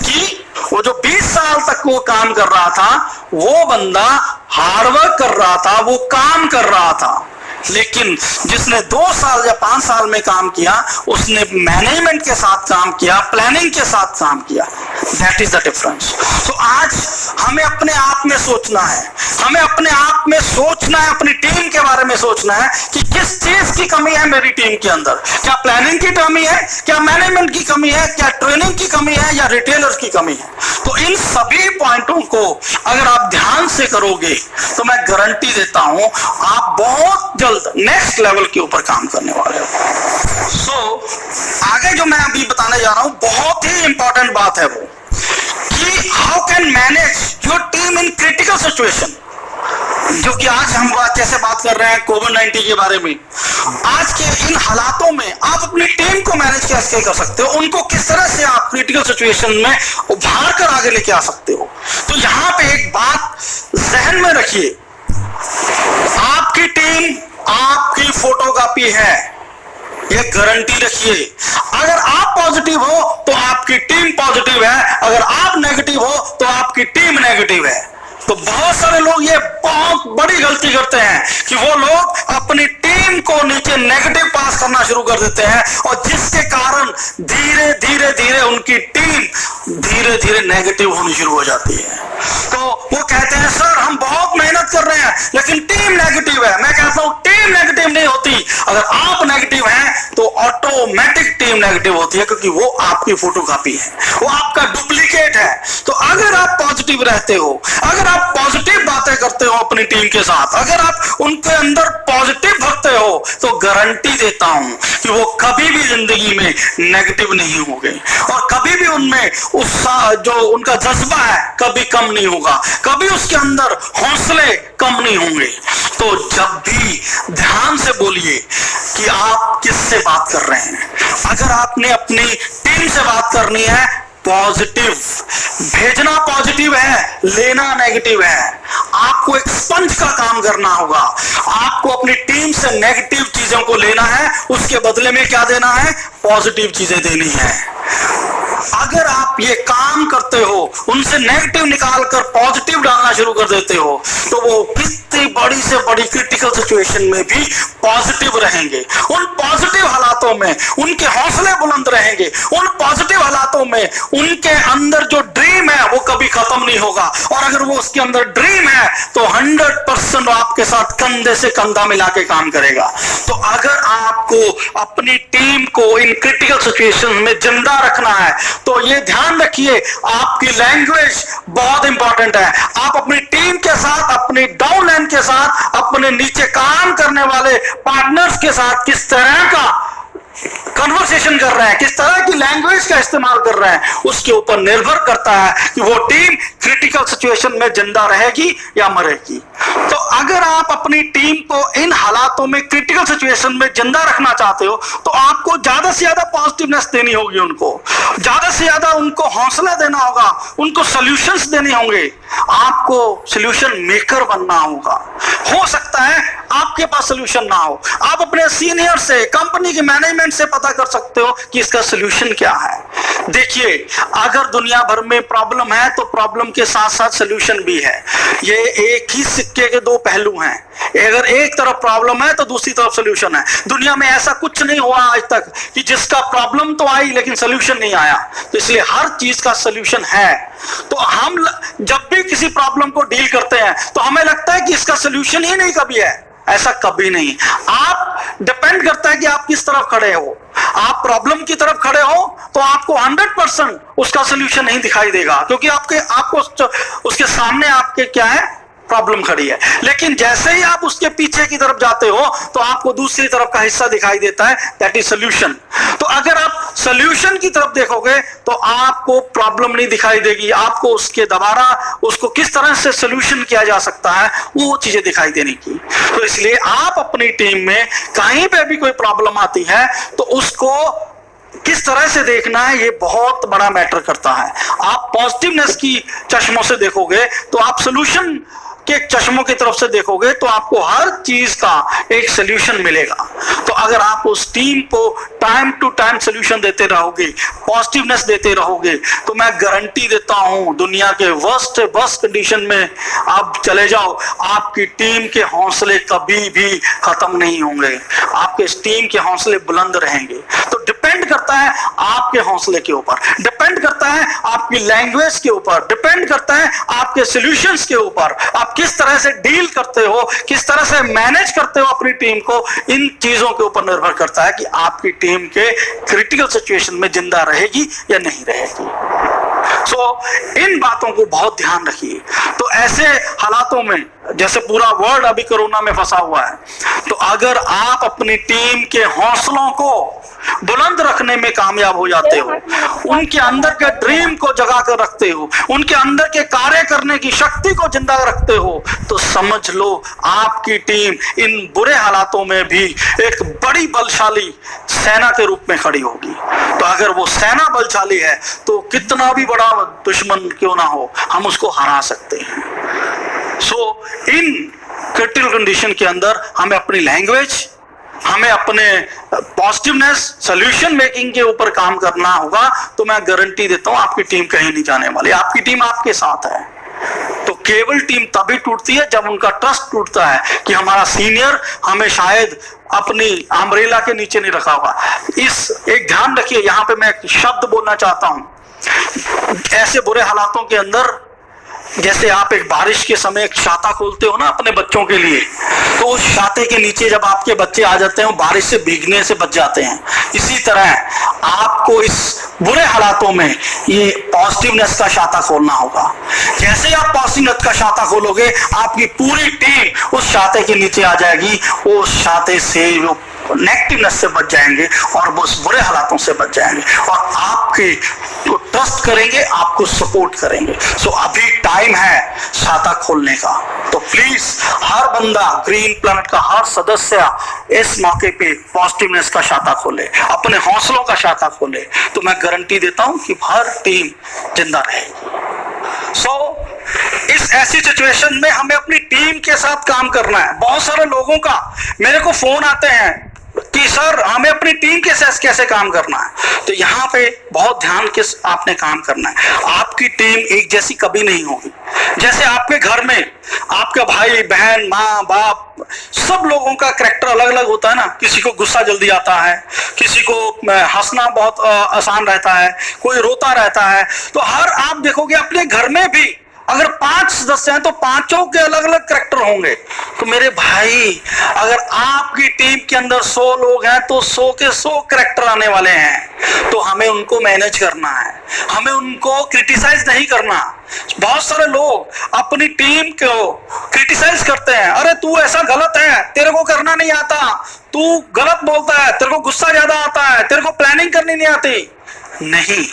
कि वो जो 20 साल तक वो काम कर रहा था, वो बंदा हार्डवर्क कर रहा था, वो काम कर रहा था। लेकिन जिसने 2 साल या 5 साल में काम किया, उसने मैनेजमेंट के साथ काम किया, प्लानिंग के साथ काम किया। That is the difference. तो आज हमें अपने आप में सोचना है, हमें अपने आप में सोचना है, अपनी टीम के बारे में सोचना है कि किस चीज की कमी है मेरी टीम के अंदर। क्या प्लानिंग की कमी है, क्या मैनेजमेंट की कमी है, क्या ट्रेनिंग की कमी है, या रिटेलर्स की कमी है? तो इन सभी पॉइंटों को अगर आप ध्यान से करोगे तो मैं गारंटी देता हूं आप बहुत जल्द नेक्स्ट लेवल के ऊपर काम करने वाले हो। सो आगे जो मैं अभी बताने जा रहा हूं बहुत ही इंपॉर्टेंट बात है वो कि how can manage your team in critical situation. जो कि आज हम कैसे बात कर रहे हैं कोविड-19 के बारे में, आज के इन हालातों में आप अपनी टीम को मैनेज कैसे कर सकते हो, उनको किस तरह से आप क्रिटिकल सिचुएशन में उभार कर आगे लेके आ सकते हो। तो यहां पे एक बात जहन में रखिए, आपकी टीम आपकी फोटोकॉपी है, ये गारंटी रखिए। अगर आप पॉजिटिव हो तो आपकी टीम पॉजिटिव है, अगर आप नेगेटिव हो तो आपकी टीम नेगेटिव है। तो बहुत सारे लोग ये बहुत बड़ी गलती करते हैं कि वो लोग अपनी टीम को नीचे नेगेटिव पास करना शुरू कर देते हैं, और जिसके कारण धीरे धीरे धीरे उनकी टीम धीरे धीरे नेगेटिव होनी शुरू हो जाती है। तो वो कहते हैं सर हम बहुत मेहनत कर रहे हैं लेकिन टीम नेगेटिव है। मैं कहता हूं टीम नेगेटिव नहीं होती, अगर आप नेगेटिव हैं तो ऑटोमेटिक टीम नेगेटिव होती है, क्योंकि वो आपकी फोटोकॉपी है, वो आपका डुप्लीकेट है। तो अगर आप पॉजिटिव रहते हो, अगर आप पॉजिटिव बातें करते हो अपनी टीम के साथ, अगर आप उनके अंदर पॉजिटिव भरते हो, तो गारंटी देता हूं कि वो कभी भी जिंदगी में नेगेटिव नहीं होंगे, और कभी भी उनमें उत्साह जो उनका जज्बा है कभी कम नहीं होगा, कभी उसके अंदर हौसले कम नहीं होंगे। तो जब भी ध्यान से बोलिए कि आप किससे बात कर रहे हैं। अगर आपने अपनी टीम से बात करनी है, पॉजिटिव भेजना पॉजिटिव है, लेना नेगेटिव है। आपको एक स्पंज का काम करना होगा, आपको अपनी टीम से नेगेटिव चीजों को लेना है, उसके बदले में क्या देना है? पॉजिटिव चीजें देनी है। अगर आप ये काम करते हो, उनसे नेगेटिव निकालकर पॉजिटिव डालना शुरू कर देते हो, तो वो कितनी बड़ी से बड़ी क्रिटिकल सिचुएशन में भी पॉजिटिव रहेंगे। उन पॉजिटिव हालातों में उनके हौसले बुलंद रहेंगे, उन पॉजिटिव हालातों में उनके अंदर जो ड्रीम है वो कभी खत्म नहीं होगा, और अगर वो उसके अंदर ड्रीम है तो 100% आपके साथ कंधे से कंधा मिला के काम करेगा। तो अगर आपको अपनी टीम को इन क्रिटिकल सिचुएशन में जिंदा रखना है तो ये ध्यान रखिए, आपकी लैंग्वेज बहुत इंपॉर्टेंट है। आप अपनी टीम के साथ, अपनी डाउनलाइन के साथ, अपने नीचे काम करने वाले पार्टनर्स के साथ किस तरह का कन्वर्सेशन कर रहे हैं, किस तरह की लैंग्वेज का इस्तेमाल कर रहे हैं, उसके ऊपर निर्भर करता है कि वो टीम क्रिटिकल सिचुएशन में जिंदा रहेगी या मरेगी। तो अगर आप अपनी टीम को इन हालातों में क्रिटिकल सिचुएशन में जिंदा रखना चाहते हो तो आपको ज्यादा से ज्यादा पॉजिटिवनेस देनी होगी, उनको ज्यादा से ज्यादा उनको हौसला देना होगा, उनको सॉल्यूशंस देने होंगे, आपको सॉल्यूशन मेकर बनना होगा। हो सकता है आपके पास सॉल्यूशन ना हो, आप अपने सीनियर से, कंपनी के मैनेजमेंट से पता कर सकते हो कि इसका सॉल्यूशन क्या है। देखिए, अगर दुनिया भर में प्रॉब्लम है तो प्रॉब्लम के साथ साथ सॉल्यूशन भी है। ये एक ही सिक्के के दो पहलू हैं। अगर एक तरफ प्रॉब्लम है तो दूसरी तरफ सॉल्यूशन है। दुनिया में ऐसा कुछ नहीं हुआ आज तक कि जिसका प्रॉब्लम तो आई लेकिन सॉल्यूशन नहीं आया। तो इसलिए हर चीज का सॉल्यूशन है। तो हम जब भी किसी प्रॉब्लम को डील करते हैं तो हमें लगता है कि इसका सॉल्यूशन ही नहीं कभी है। ऐसा कभी नहीं। आप डिपेंड करता है कि आप किस तरफ खड़े हो। आप प्रॉब्लम की तरफ खड़े हो तो आपको 100% उसका सॉल्यूशन नहीं दिखाई देगा, क्योंकि आपको उसके सामने आपके क्या है, प्रॉब्लम खड़ी है। लेकिन जैसे ही आप उसके पीछे की तरफ जाते हो तो आपको दूसरी तरफ का हिस्सा दिखाई देता है, दैट इज सॉल्यूशन। तो अगर आप सॉल्यूशन की तरफ देखोगे तो आपको प्रॉब्लम नहीं दिखाई देगी, आपको उसको किस तरह से सॉल्यूशन किया जा सकता है वो चीजें दिखाई देने की। तो इसलिए आप अपनी टीम में कहीं पे भी कोई प्रॉब्लम आती है तो उसको किस तरह से देखना है ये बहुत बड़ा मैटर करता है। आप पॉजिटिवनेस की चश्मों से देखोगे तो आप सॉल्यूशन के चश्मों की तरफ से देखोगे तो आपको हर चीज का एक सॉल्यूशन मिलेगा। तो अगर आप उस टीम को टाइम टू टाइम सॉल्यूशन देते रहोगे, पॉजिटिवनेस देते रहोगे, तो मैं गारंटी देता हूं दुनिया के वर्स्ट कंडीशन में आप चले जाओ, आपकी टीम के हौसले कभी भी खत्म नहीं होंगे। आपके टीम के हौसले बुलंद रहेंगे। तो डिपेंड करता है आपके हौसले के ऊपर, डिपेंड करता है आपकी लैंग्वेज के ऊपर, डिपेंड करता है आपके सॉल्यूशंस के ऊपर, आप किस तरह से डील करते हो, किस तरह से मैनेज करते हो अपनी टीम को। इन चीजों के ऊपर निर्भर करता है कि आपकी टीम के क्रिटिकल सिचुएशन में जिंदा रहेगी या नहीं रहेगी। इन बातों को बहुत ध्यान रखिए। तो ऐसे हालातों में, जैसे पूरा वर्ल्ड अभी कोरोना में फंसा हुआ है, तो अगर आप अपनी टीम के हौसलों को बुलंद रखने में कामयाब हो जाते हो, उनके अंदर के ड्रीम को जगा कर रखते हो, उनके अंदर के कार्य करने की शक्ति को जिंदा रखते हो, तो समझ लो आपकी टीम इन बुरे हालातों में भी एक बड़ी बलशाली सेना के रूप में खड़ी होगी। तो अगर वो सेना बलशाली है तो कितना भी बड़ा दुश्मन क्यों ना हो, हम उसको हरा सकते हैं। इन क्रिटिकल कंडीशन के अंदर हमें अपनी लैंग्वेज, हमें अपने पॉजिटिवनेस, सॉल्यूशन मेकिंग के ऊपर काम करना होगा। तो मैं गारंटी देता हूं आपकी टीम कहीं नहीं जाने वाली, आपकी टीम आपके साथ है। तो केवल टीम तभी टूटती है जब उनका ट्रस्ट टूटता है कि हमारा सीनियर हमें शायद अपनी अम्ब्रेला के नीचे नहीं रखा होगा। एक ध्यान रखिए, यहां पे मैं एक शब्द बोलना चाहता हूं। ऐसे बुरे हालातों के अंदर, जैसे आप एक बारिश के समय एक छाता खोलते हो ना अपने बच्चों के लिए, तो उस छाते के नीचे जब आपके बच्चे आ जाते हैं, बारिश से भीगने से बच जाते हैं। इसी तरह आपको इस बुरे हालातों में ये पॉजिटिवनेस का छाता खोलना होगा। जैसे आप पॉजिटिवनेस का छाता खोलोगे, आपकी पूरी टीम उस छाते के नीचे आ जाएगी, उस छाते से नेगेटिवनेस से बच जाएंगे और वो उस बुरे हालातों से बच जाएंगे और आपके ट्रस्ट करेंगे, आपको सपोर्ट करेंगे। अभी टाइम है छाता खोलने का। तो प्लीज हर बंदा, ग्रीन प्लैनेट का हर सदस्य इस मौके पे पॉजिटिवनेस का छाता खोले, अपने हौसलों का छाता खोले, तो मैं गारंटी देता हूं कि हर टीम जिंदा रहेगी। इस ऐसी सिचुएशन में हमें अपनी टीम के साथ काम करना है। बहुत सारे लोगों का मेरे को फोन आते हैं कि सर हमें अपनी टीम के साथ कैसे काम करना है। तो यहाँ पे बहुत ध्यान के आपने काम करना है। आपकी टीम एक जैसी कभी नहीं होगी। जैसे आपके घर में आपका भाई बहन, माँ बाप, सब लोगों का कैरेक्टर अलग अलग होता है ना। किसी को गुस्सा जल्दी आता है, किसी को हंसना बहुत आसान रहता है, कोई रोता रहता है। तो आप देखोगे अपने घर में भी अगर 5 सदस्य हैं तो पांचों के अलग अलग कैरेक्टर होंगे। तो मेरे भाई, अगर आपकी टीम के अंदर 100 लोग हैं तो 100 के 100 कैरेक्टर आने वाले हैं। तो हमें उनको मैनेज करना है, हमें उनको क्रिटिसाइज नहीं करना। बहुत सारे लोग अपनी टीम को क्रिटिसाइज करते हैं, अरे तू ऐसा गलत है, तेरे को करना नहीं आता, तू गलत बोलता है, तेरे को गुस्सा ज्यादा आता है, तेरे को प्लानिंग करनी नहीं आती। नहीं,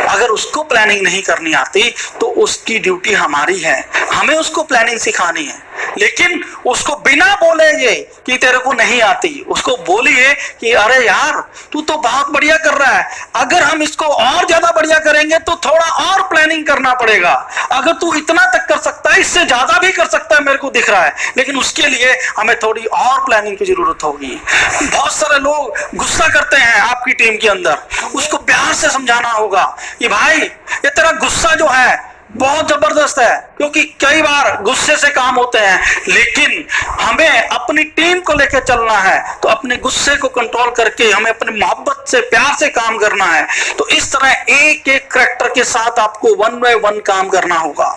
अगर उसको प्लानिंग नहीं करनी आती तो उसकी ड्यूटी हमारी है, हमें उसको प्लानिंग सिखानी है। लेकिन उसको बिना बोले ये कि तेरे को नहीं आती, उसको बोलिए कि अरे यार तू तो बहुत बढ़िया कर रहा है, अगर हम इसको और ज्यादा बढ़िया करेंगे तो थोड़ा और प्लानिंग करना पड़ेगा, अगर तू इतना तक कर सकता है, इससे ज्यादा भी कर सकता है, मेरे को दिख रहा है, लेकिन उसके लिए हमें थोड़ी और प्लानिंग की जरूरत होगी। बहुत सारे लोग गुस्सा करते हैं आपकी टीम के अंदर, उसको प्यार से समझाना होगा कि भाई ये तेरा गुस्सा जो है बहुत जबरदस्त है, क्योंकि कई बार गुस्से से काम होते हैं, लेकिन हमें अपनी टीम को लेकर चलना है तो अपने गुस्से को कंट्रोल करके हमें अपनी मोहब्बत से, प्यार से काम करना है। तो इस तरह एक एक करैक्टर के साथ आपको 1 बाय 1 काम करना होगा,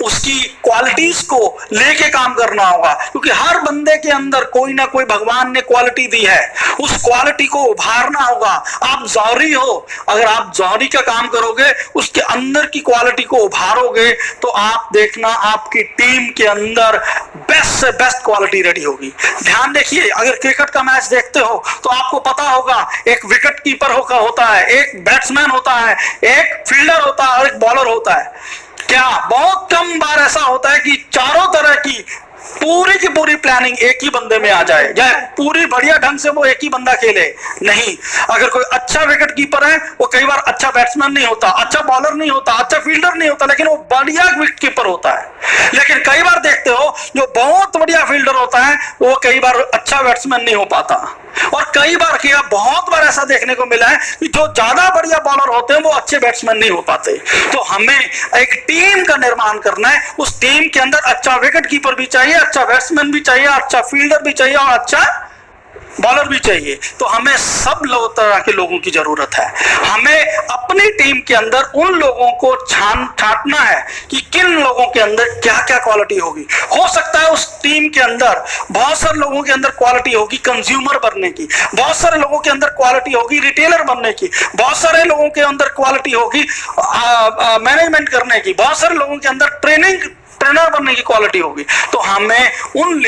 उसकी क्वालिटीज को लेके काम करना होगा, क्योंकि हर बंदे के अंदर कोई ना कोई भगवान ने क्वालिटी दी है, उस क्वालिटी को उभारना होगा। आप जौहरी हो, अगर आप जौहरी का काम करोगे, उसके अंदर की क्वालिटी को उभारोगे, तो आप देखना आपकी टीम के अंदर बेस्ट से बेस्ट क्वालिटी रेडी होगी। ध्यान देखिए, अगर क्रिकेट का मैच देखते हो तो आपको पता होगा एक विकेट कीपर होता है, एक बैट्समैन होता है, एक फील्डर होता है और एक बॉलर होता है। क्या बहुत कम बार ऐसा होता है कि चारों तरह की पूरी की पूरी प्लानिंग एक ही बंदे में आ जाए, या पूरी बढ़िया ढंग से वो एक ही बंदा खेले? नहीं, अगर कोई अच्छा विकेट कीपर है वो कई बार अच्छा बैट्समैन नहीं होता, अच्छा बॉलर नहीं होता, अच्छा फील्डर नहीं होता, लेकिन वो बढ़िया विकेट कीपर होता है। लेकिन कई बार देखते हो जो बहुत बढ़िया फील्डर होता है वो कई बार अच्छा बैट्समैन नहीं हो पाता, और कई बार किया बहुत बार ऐसा देखने को मिला है कि जो ज्यादा बढ़िया बॉलर होते हैं वो अच्छे बैट्समैन नहीं हो पाते। तो हमें एक टीम का निर्माण करना है, उस टीम के अंदर अच्छा विकेट कीपर भी चाहिए, अच्छा बैट्समैन भी चाहिए, अच्छा फील्डर भी चाहिए और अच्छा बॉलर भी चाहिए। तो हमें सब तरह के लोगों की जरूरत है। हमें अपनी टीम के अंदर उन लोगों को छांटना है कि किन लोगों के अंदर क्या क्या क्वालिटी होगी। हो सकता है उस टीम के अंदर बहुत सारे लोगों के अंदर क्वालिटी होगी कंज्यूमर बनने की, बहुत सारे लोगों के अंदर क्वालिटी होगी रिटेलर बनने की, बहुत सारे लोगों के अंदर क्वालिटी होगी मैनेजमेंट करने की, बहुत सारे लोगों के अंदर ट्रेनर बनने की क्वालिटी होगी। तो हमें उन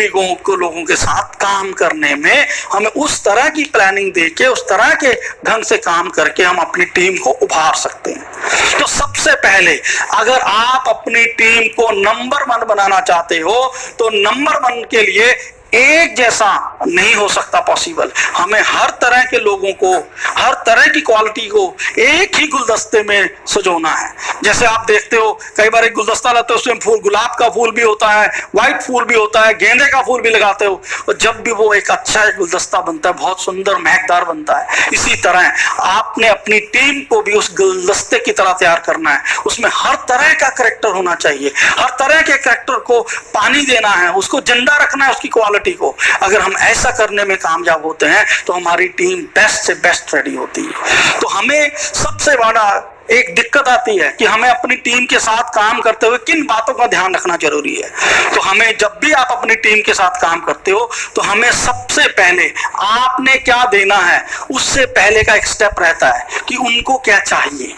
लोगों के साथ काम करने में हमें उस तरह की प्लानिंग देके, उस तरह के ढंग से काम करके हम अपनी टीम को उभार सकते हैं। तो सबसे पहले अगर आप अपनी टीम को नंबर 1 बनाना चाहते हो तो नंबर 1 के लिए एक जैसा नहीं हो सकता पॉसिबल। हमें हर तरह के लोगों को, हर तरह की क्वालिटी को एक ही गुलदस्ते में सजोना है। जैसे आप देखते हो कई बार एक गुलदस्ता लाते हो, उसमें फूल, गुलाब का फूल भी होता है, व्हाइट फूल भी होता है, गेंदे का फूल भी लगाते हो, और जब भी वो एक अच्छा गुलदस्ता बनता है बहुत सुंदर महकदार बनता है। इसी तरह आपने अपनी टीम को भी उस गुलदस्ते की तरह तैयार करना है। उसमें हर तरह का कैरेक्टर होना चाहिए, हर तरह के कैरेक्टर को पानी देना है, उसको जिंदा रखना है, उसकी क्वालिटी को। अगर हम ऐसा करने में कामयाब होते हैं तो हमारी टीम बेस्ट से बेस्ट रेडी होती है। तो हमें सबसे बड़ा एक दिक्कत आती है कि हमें अपनी टीम के साथ काम करते हुए किन बातों का ध्यान रखना जरूरी है। तो हमें जब भी आप अपनी टीम के साथ काम करते हो तो हमें सबसे पहले आपने क्या देना है उससे पहले का एक स्टेप रहता है कि उनको क्या चाहिए।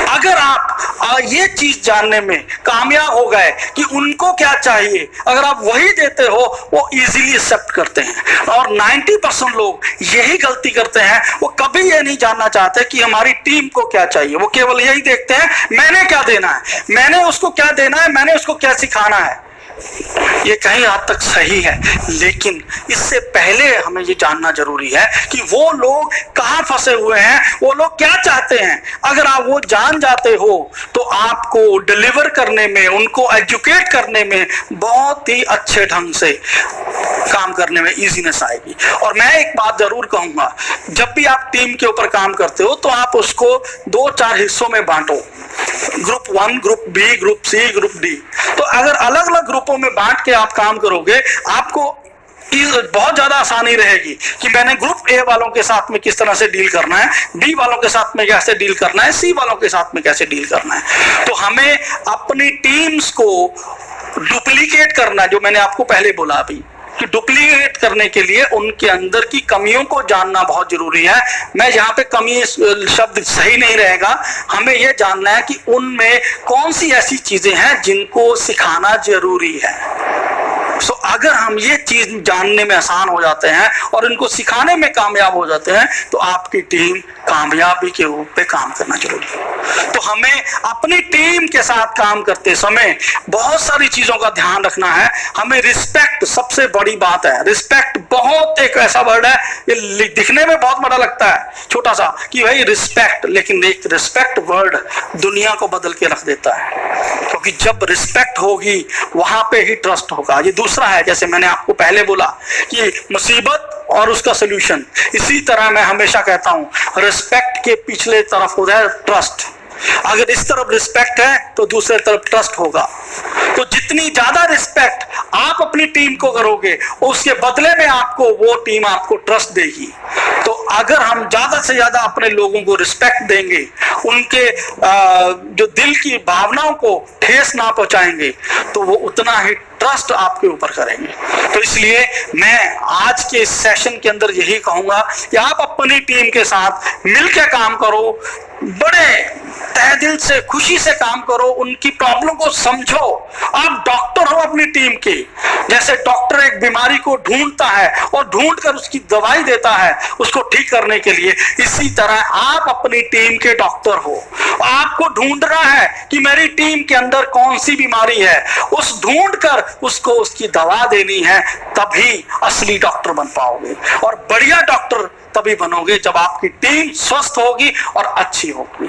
अगर आप ये चीज जानने में कामयाब हो गए कि उनको क्या चाहिए, अगर आप वही देते हो वो इजीली एक्सेप्ट करते हैं। और 90% लोग यही गलती करते हैं, वो कभी ये नहीं जानना चाहते कि हमारी टीम को क्या चाहिए। वो केवल यही देखते हैं मैंने क्या देना है, मैंने उसको क्या देना है, मैंने उसको क्या सिखाना है। ये कहीं हद तक सही है, लेकिन इससे पहले हमें ये जानना जरूरी है कि वो लोग कहाँ फंसे हुए हैं, वो लोग क्या चाहते हैं। अगर आप वो जान जाते हो तो आपको डिलीवर करने में, उनको एजुकेट करने में बहुत ही अच्छे ढंग से काम करने में इजीनेस आएगी। और मैं एक बात जरूर कहूंगा, जब भी आप टीम के ऊपर काम करते हो तो आप उसको 2-4 हिस्सों में बांटो, group 1, group B, group C, group D. तो अगर अलग अलग ग्रुपों में बांट के आप काम करोगे आपको बहुत ज्यादा आसानी रहेगी कि मैंने ग्रुप ए वालों के साथ में किस तरह से डील करना है, बी वालों के साथ में कैसे डील करना है, सी वालों के साथ में कैसे डील करना है। तो हमें अपनी टीम्स को डुप्लीकेट करना, जो मैंने आपको पहले बोला अभी कि डुप्लीकेट करने के लिए उनके अंदर की कमियों को जानना बहुत जरूरी है। मैं यहाँ पे कमी शब्द सही नहीं रहेगा, हमें यह जानना है कि उनमें कौन सी ऐसी चीजें हैं जिनको सिखाना जरूरी है। सो अगर हम ये चीज जानने में आसान हो जाते हैं और इनको सिखाने में कामयाब हो जाते हैं तो आपकी टीम कामयाबी के ऊपर काम करना जरूरी है। तो हमें अपनी टीम के साथ काम करते समय बहुत सारी चीजों का ध्यान रखना है। हमें रिस्पेक्ट सबसे बड़ी बात है। रिस्पेक्ट बहुत एक ऐसा वर्ड है, ये दिखने में बहुत बड़ा लगता है छोटा सा कि भाई रिस्पेक्ट, लेकिन एक रिस्पेक्ट वर्ड दुनिया को बदल के रख देता है, क्योंकि जब रिस्पेक्ट होगी वहां पे ही ट्रस्ट होगा। ये दूसरा है, जैसे मैंने आपको पहले बोला कि मुसीबत और उसका सोल्यूशन, इसी तरह मैं हमेशा कहता हूं रिस्पेक्ट के पिछले तरफ होता है ट्रस्ट। अगर इस तरफ रिस्पेक्ट है तो दूसरे तरफ ट्रस्ट होगा। तो जितनी ज्यादा रिस्पेक्ट आप अपनी टीम को करोगे उसके बदले में आपको वो टीम आपको ट्रस्ट देगी। तो अगर हम ज्यादा से ज्यादा अपने लोगों को रिस्पेक्ट देंगे, उनके जो दिल की भावनाओं को ठेस ना पहुंचाएंगे, तो वो उतना ही ट्रस्ट आपके ऊपर करेंगे। तो इसलिए मैं आज के इस सेशन के अंदर यही कहूंगा कि आप अपनी टीम के साथ मिलकर काम करो, बड़े तहे दिल से खुशी से काम करो, उनकी प्रॉब्लम को समझो। आप डॉक्टर हो अपनी टीम के, जैसे डॉक्टर एक बीमारी को ढूंढता है और ढूंढकर उसकी दवाई देता है उसको ठीक करने के लिए, इसी तरह आप अपनी टीम के डॉक्टर हो। आपको ढूंढना है कि मेरी टीम के अंदर कौन सी बीमारी है, उस ढूंढकर उसको उसकी दवा देनी है, तभी असली डॉक्टर बन पाओगे। और बढ़िया डॉक्टर तभी बनोगे जब आपकी टीम स्वस्थ होगी और अच्छी होगी।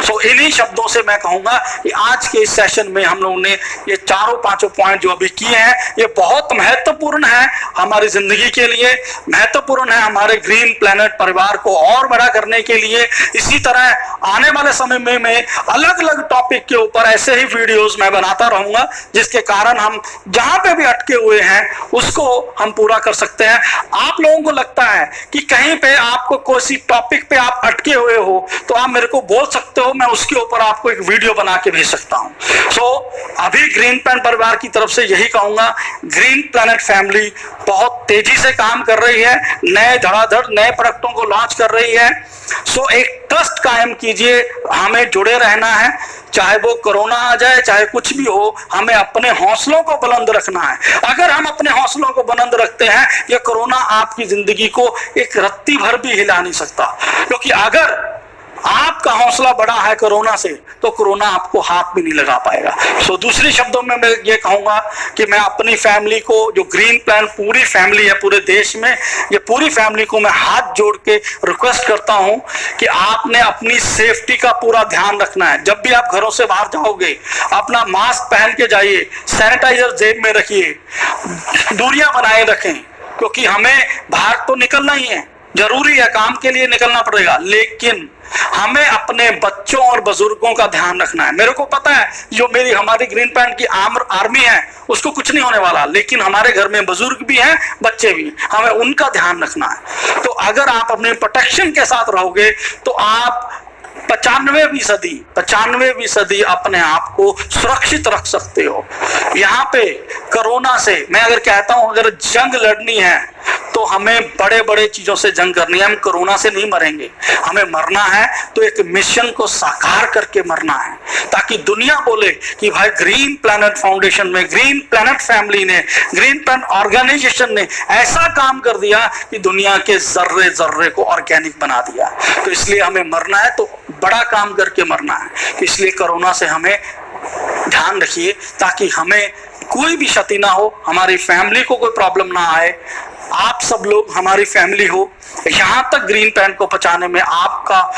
सो इन्हीं शब्दों से मैं कहूंगा कि आज के इस सेशन में हम लोगों ने ये चारों पांचों पॉइंट जो अभी किए हैं, ये बहुत महत्वपूर्ण है हमारी जिंदगी के लिए, महत्वपूर्ण है हमारे ग्रीन प्लेनेट परिवार को और बड़ा करने के लिए। इसी तरह आने वाले समय में मैं अलग अलग टॉपिक के ऊपर ऐसे ही वीडियोस मैं बनाता रहूंगा, जिसके कारण हम जहां पे भी अटके हुए हैं उसको हम पूरा कर सकते हैं। आप लोगों को लगता है कि कहीं पे आपको कोई टॉपिक पे आप अटके हुए हो तो आप मेरे को बोल सकते हो, मैं उसके ऊपर आपको एक वीडियो बना के भेज सकता हूं। सो अभी ग्रीन प्लेनेट परिवार की तरफ से यही कहूंगा, ग्रीन प्लेनेट फैमिली बहुत तेजी से काम कर रही है, नए धड़ाधड़ नए प्रोडक्टों को लॉन्च कर रही है। सो एक ट्रस्ट कायम कीजिए, हमें जुड़े रहना है, चाहे वो कोरोना आ जाए चाहे कुछ भी हो, हमें अपने हौसलों को बुलंद रखना है। अगर हम अपने हौसलों को बुलंद रखते हैं, ये कोरोना आपकी जिंदगी को एक रत्ती भर भी हिला नहीं सकता, क्योंकि अगर आपका हौसला बड़ा है कोरोना से तो कोरोना आपको हाथ भी नहीं लगा पाएगा। सो दूसरे शब्दों में मैं ये कहूंगा कि मैं अपनी फैमिली को, जो ग्रीन प्लान पूरी फैमिली है पूरे देश में, ये पूरी फैमिली को मैं हाथ जोड़ के रिक्वेस्ट करता हूं कि आपने अपनी सेफ्टी का पूरा ध्यान रखना है। जब भी आप घरों से बाहर जाओगे अपना मास्क पहन के जाइए, सैनिटाइजर जेब में रखिए, दूरियां बनाए रखें, क्योंकि हमें बाहर तो निकलना ही है, जरूरी है, काम के लिए निकलना पड़ेगा, लेकिन हमें अपने बच्चों और बुजुर्गों का ध्यान रखना है। मेरे को पता है जो हमारी ग्रीन प्लांट की आर्मी है उसको कुछ नहीं होने वाला, लेकिन हमारे घर में बुजुर्ग भी हैं, बच्चे भी, हमें उनका ध्यान रखना है। तो अगर आप अपने प्रोटेक्शन के साथ रहोगे तो आप 95% अपने आप को सुरक्षित रख सकते हो। यहाँ पे कोरोना से मैं अगर कहता हूं अगर जंग लड़नी है तो हमें बड़े बड़े चीजों से जंग करनी है। हम कोरोना से नहीं मरेंगे, हमें मरना है तो एक मिशन को साकार करके मरना है, ताकि दुनिया बोले कि भाई ग्रीन प्लेनेट फाउंडेशन में, ग्रीन प्लेनेट फैमिली ने, ग्रीन प्लेनेट ऑर्गेनाइजेशन ने ऐसा काम कर दिया कि दुनिया के जर्रे जर्रे को ऑर्गेनिक बना दिया। तो इसलिए हमें मरना है तो बड़ा काम करके मरना है। तो इसलिए कोरोना से हमें ध्यान रखिए ताकि हमें कोई भी क्षति ना हो, हमारी फैमिली को कोई प्रॉब्लम ना आए। आप सब लोग हमारी फैमिली हो, यहां तक ग्रीन प्लांट को बचाने में आपका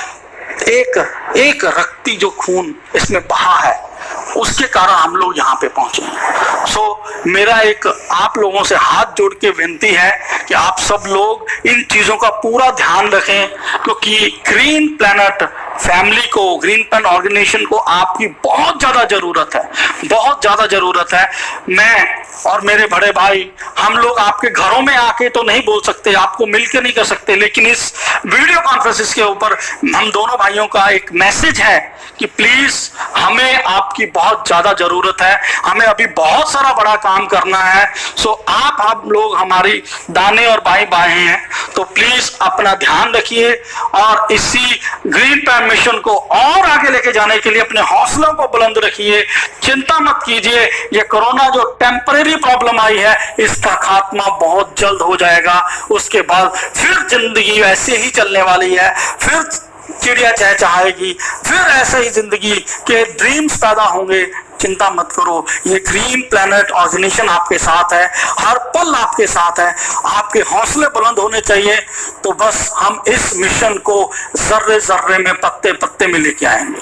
एक रक्ती जो खून इसमें बहा है, उसके कारण हम लोग यहाँ पे पहुंचे हैं। सो मेरा एक आप लोगों से हाथ जोड़ के विनती है कि आप सब लोग इन चीजों का पूरा ध्यान रखें, क्योंकि ग्रीन प्लेनेट फैमिली को, ग्रीन प्लेनेट ऑर्गेनाइजेशन को आपकी बहुत ज्यादा जरूरत है, बहुत ज्यादा जरूरत है। मैं और मेरे बड़े भाई हम लोग आपके घरों में आके तो नहीं बोल सकते, आपको मिलकर नहीं कर सकते, लेकिन इस वीडियो कॉन्फ्रेंसिस के ऊपर हम दोनों भाइयों का एक मैसेज है कि प्लीज हमें आपकी बहुत ज्यादा जरूरत है, हमें अभी बहुत सारा बड़ा काम करना है। सो आप लोग हमारी दाने और बाएं बाएं हैं, तो प्लीज अपना ध्यान रखिए और इसी ग्रीन पैम मिशन को और आगे लेके जाने के लिए अपने हौसलों को बुलंद रखिए। चिंता मत कीजिए, ये कोरोना जो टेम्परेरी प्रॉब्लम आई है इसका खात्मा बहुत जल्द हो जाएगा। उसके बाद फिर जिंदगी वैसे ही चलने वाली है, फिर चिड़िया चहचहाएगी, फिर ऐसे ही जिंदगी के ड्रीम्स पैदा होंगे। चिंता मत करो, ये ग्रीन प्लैनेट ऑर्गेनाइजेशन आपके साथ है, हर पल आपके साथ है। आपके हौसले बुलंद होने चाहिए। तो बस हम इस मिशन को जर्रे जर्रे में, पत्ते पत्ते में लेके आएंगे।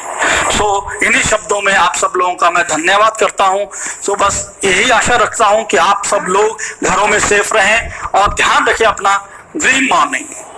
सो इन्हीं शब्दों में आप सब लोगों का मैं धन्यवाद करता हूं। सो बस यही आशा रखता हूं कि आप सब लोग घरों में सेफ रहें और ध्यान रखें अपना। Green morning.